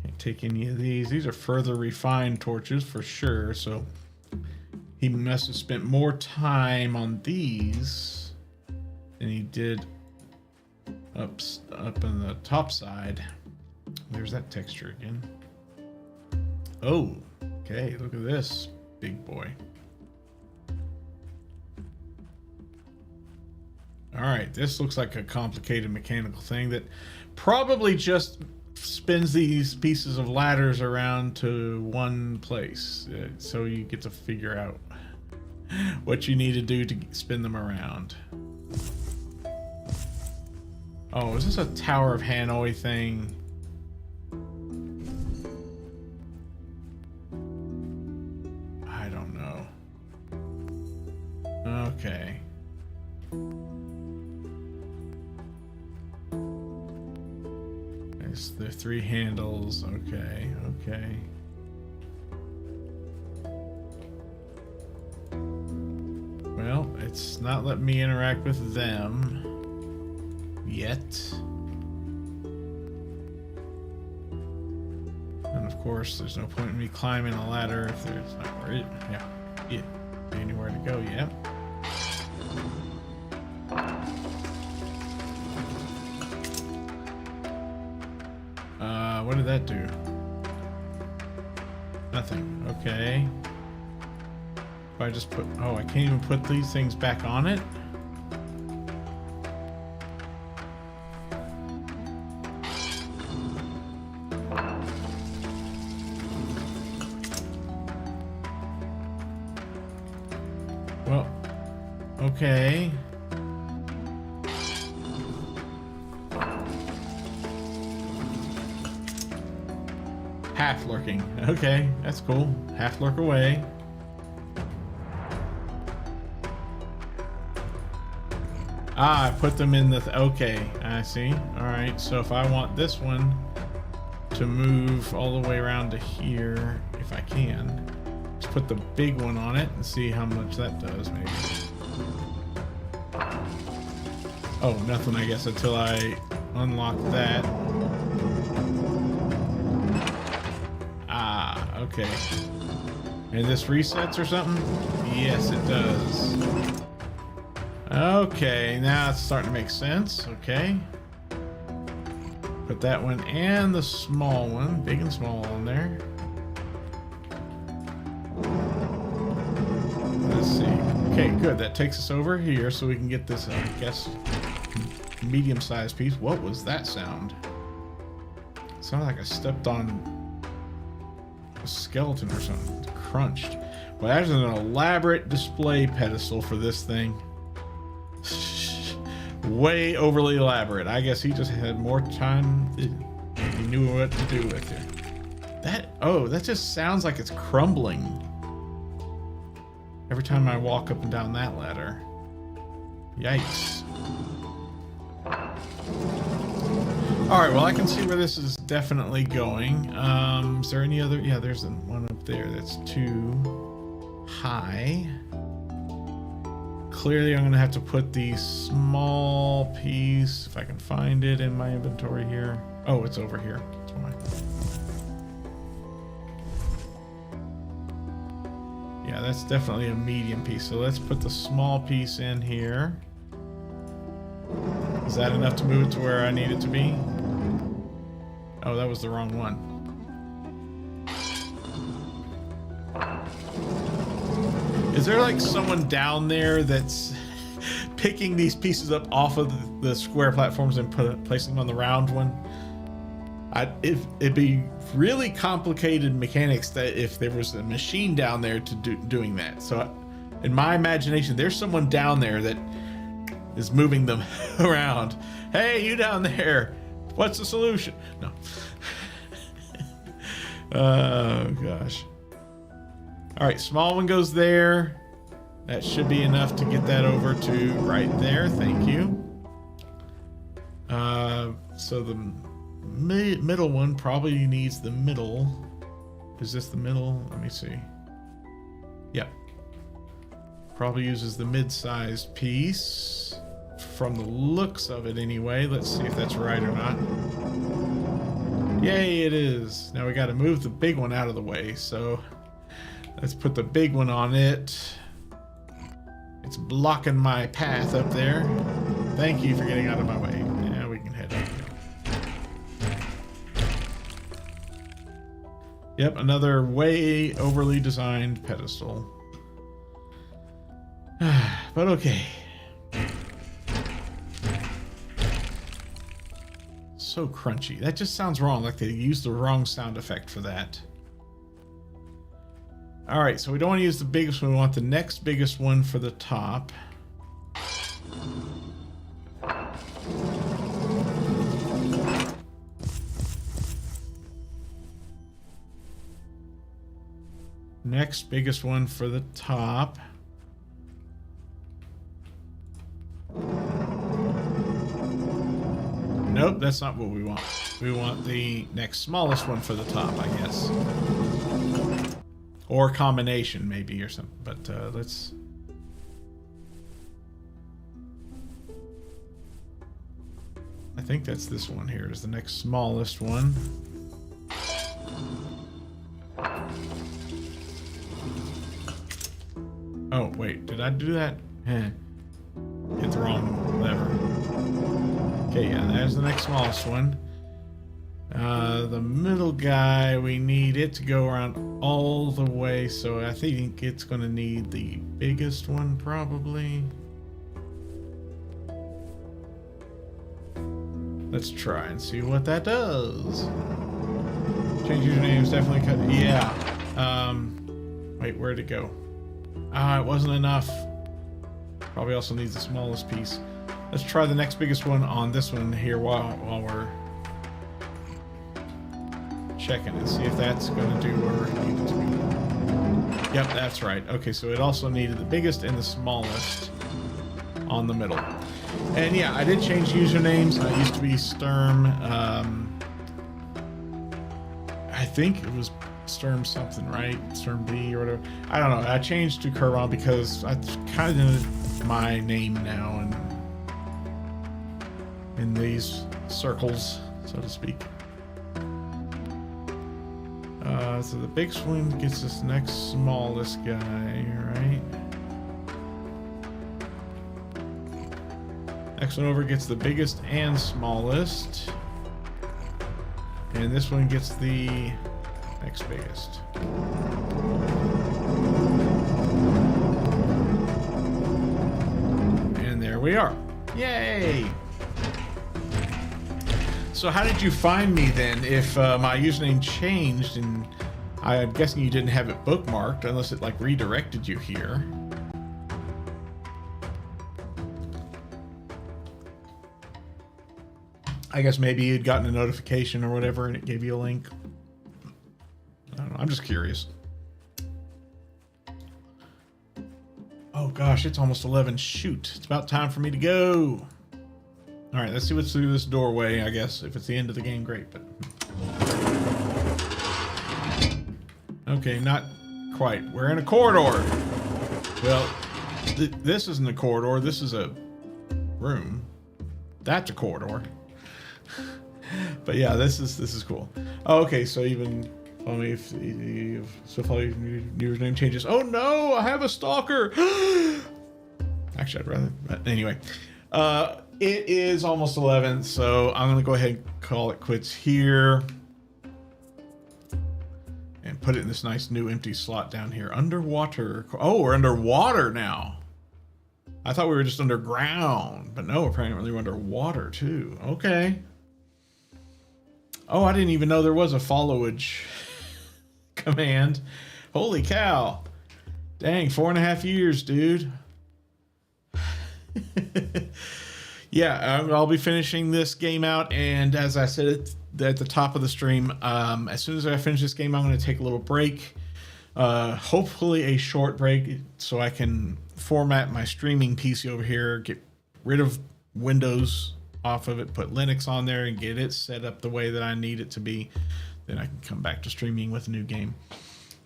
Can't take any of these. These are further refined torches for sure, so he must have spent more time on these than he did up on the top side. There's that texture again. Oh, okay, look at this big boy. All right, this looks like a complicated mechanical thing that probably just spins these pieces of ladders around to one place. So you get to figure out what you need to do to spin them around. Oh, is this a Tower of Hanoi thing? I don't know. Okay. There's the 3 handles. Okay, okay. Well, it's not letting me interact with them yet. And of course, there's no point in me climbing a ladder if there's not where it, yeah, anywhere to go yet. What did that do? Nothing. Okay. If I just put, oh, I can't even put these things back on it? Well, okay. Half lurking. Okay, that's cool. Half lurk away. Ah, I put them in the... okay, I see. Alright, so if I want this one to move all the way around to here, if I can, just put the big one on it and see how much that does, maybe. Oh, nothing, I guess, until I unlock that. Ah, okay. And this resets or something? Yes, it does. Okay, now it's starting to make sense. Okay. Put that one and the small one, big and small, on there. Let's see. Okay, good. That takes us over here so we can get this, I guess, medium-sized piece. What was that sound? It sounded like I stepped on a skeleton or something. It crunched. Well, there's an elaborate display pedestal for this thing. Way overly elaborate. I guess he just had more time. He knew what to do with it. That just sounds like it's crumbling every time I walk up and down that ladder. Yikes. Alright, well, I can see where this is definitely going. Is there any other? Yeah, there's one up there that's too high. Clearly, I'm going to have to put the small piece, if I can find it in my inventory here. Oh, it's over here. That's why. Yeah, that's definitely a medium piece. So let's put the small piece in here. Is that enough to move it to where I need it to be? Oh, that was the wrong one. Is there like someone down there that's picking these pieces up off of the square platforms and placing them on the round one? It'd be really complicated mechanics that if there was a machine down there to doing that. So in my imagination, there's someone down there that is moving them around. Hey, you down there, what's the solution? No. Oh gosh. All right, small one goes there. That should be enough to get that over to right there. Thank you. So the middle one probably needs the middle. Is this the middle? Let me see. Yep. Probably uses the mid-sized piece from the looks of it anyway. Let's see if that's right or not. Yay, it is. Now we got to move the big one out of the way. So let's put the big one on it. It's blocking my path up there. Thank you for getting out of my way. Now we can head up. Yep, another way overly designed pedestal. But okay. So crunchy. That just sounds wrong, like they used the wrong sound effect for that. Alright, so we don't want to use the biggest one. We want the next biggest one for the top. Next biggest one for the top. Nope, that's not what we want. We want the next smallest one for the top, I guess. Or combination, maybe, or something. But let's... I think that's this one here is the next smallest one. Oh, wait, did I do that? Hit the wrong lever. Okay, yeah, there's the next smallest one. The middle guy, we need it to go around all the way, so I think it's going to need the biggest one, probably. Let's try and see what that does. Change usernames, definitely cut. Yeah. Wait, where'd it go? Ah, it wasn't enough. Probably also needs the smallest piece. Let's try the next biggest one on this one here while we're checking and see if that's going to do where it needs to be. Yep, that's right. Okay, so it also needed the biggest and the smallest on the middle. And yeah, I did change usernames. I used to be Sturm. I think it was Sturm something, right? Sturm B or whatever. I don't know. I changed to Quern because that's kind of my name now and in these circles, so to speak. So the big swing gets this next smallest guy, right? Next one over gets the biggest and smallest. And this one gets the next biggest. And there we are. Yay! So how did you find me then if my username changed? And I'm guessing you didn't have it bookmarked unless it like redirected you here. I guess maybe you'd gotten a notification or whatever and it gave you a link. I don't know. I'm just curious. Oh gosh, it's almost 11. Shoot. It's about time for me to go. All right, let's see what's through this doorway, I guess. If it's the end of the game, great. But okay, not quite. We're in a corridor. Well, this isn't a corridor. This is a room. That's a corridor. But yeah, this is cool. Oh, okay, so even follow me if follow your username changes. Oh no, I have a stalker. Actually, I'd rather. But anyway, it is almost 11, so I'm gonna go ahead and call it quits here, and put it in this nice new empty slot down here. Underwater. Oh, we're underwater now. I thought we were just underground, but no, apparently we're underwater too. Okay. Oh, I didn't even know there was a followage command. Holy cow. Dang, 4.5 years, dude. Yeah, I'll be finishing this game out, and as I said at the top of the stream, as soon as I finish this game, I'm going to take a little break. Hopefully a short break so I can format my streaming PC over here, get rid of Windows off of it, put Linux on there, and get it set up the way that I need it to be. Then I can come back to streaming with a new game.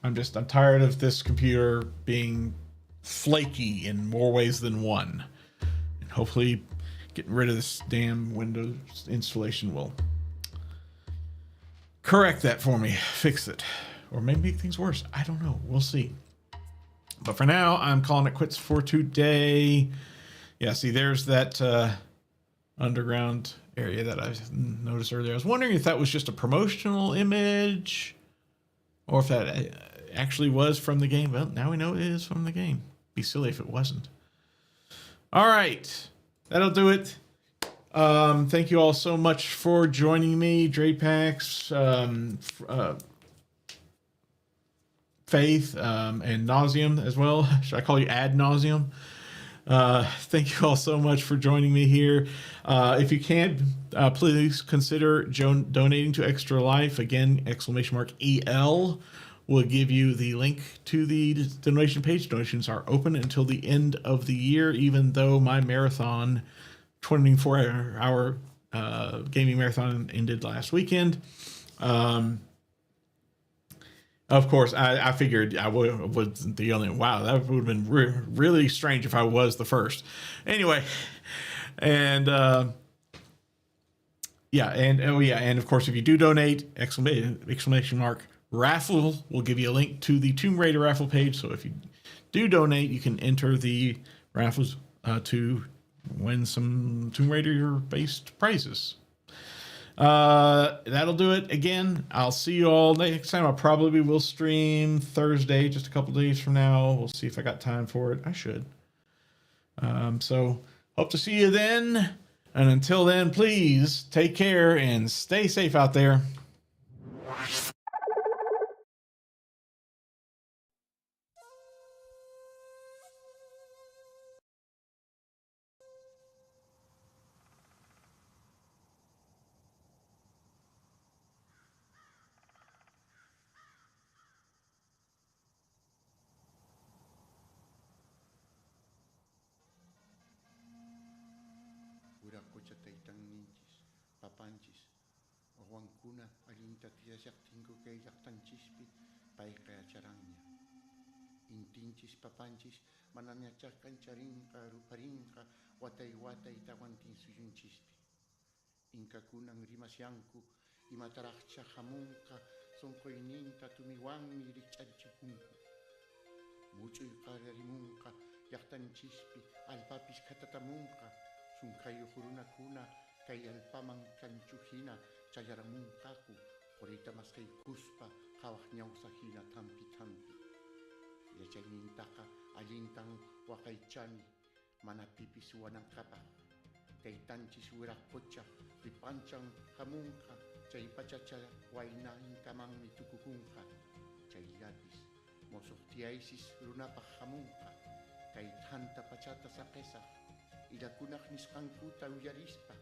I'm tired of this computer being flaky in more ways than one. And hopefully getting rid of this damn Windows installation will correct that for me, fix it, or maybe make things worse. I don't know. We'll see. But for now, I'm calling it quits for today. Yeah, see, there's that underground area that I noticed earlier. I was wondering if that was just a promotional image or if that actually was from the game. Well, now we know it is from the game. Be silly if it wasn't. All right, that'll do it. Thank you all so much for joining me, Drapax, Faith, and Nauseum as well. Should I call you Ad Nauseum? Thank you all so much for joining me here. If you can, please consider donating to Extra Life. Again, !EL will give you the link to the donation page. Donations are open until the end of the year, even though my marathon 24-hour gaming marathon ended last weekend. Of course, I figured I wasn't the only one. Wow, that would have been really strange if I was the first. Anyway, and and of course, if you do donate, exclamation mark raffle will give you a link to the Tomb Raider raffle page. So if you do donate, you can enter the raffles to win some Tomb Raider based prizes. That'll do it. Again, I'll see you all next time. I probably will stream Thursday, just a couple days from now. We'll see if I got time for it. I should. So hope to see you then. And until then, please take care and stay safe out there. Urakocha taitang ninchis, papanchis, owankuna alinta tiasaktinko kay yaktanchispi, paikaya charanya. Intinchis papanchis, mananyachakan charinka, ruparinka, watay tawantin suyunchispi. Inka kunang rimasyanku, imatarachcha hamunka, sonkoininta tumiwanmi richarichipunku. Muchoy qararimunka, yaktanchispi, alpapis katatamunka, sunkayo hurunakuna, kay alpaman kanchuhina, chayaramunkaku, porita mas kay kuspa, kawahñawsahina tampi. Yachaynintaka alintang wakaychani, manapipis wanankapa, kay tanchis wirakocha, ripanchang hamunka, chay pachacha wayna inkamangmi tukukunka, chay lapis, mosohtiaisis runapa hamunka, kay tanta pachata sakesa, ilakunak niskankuta uyarispa,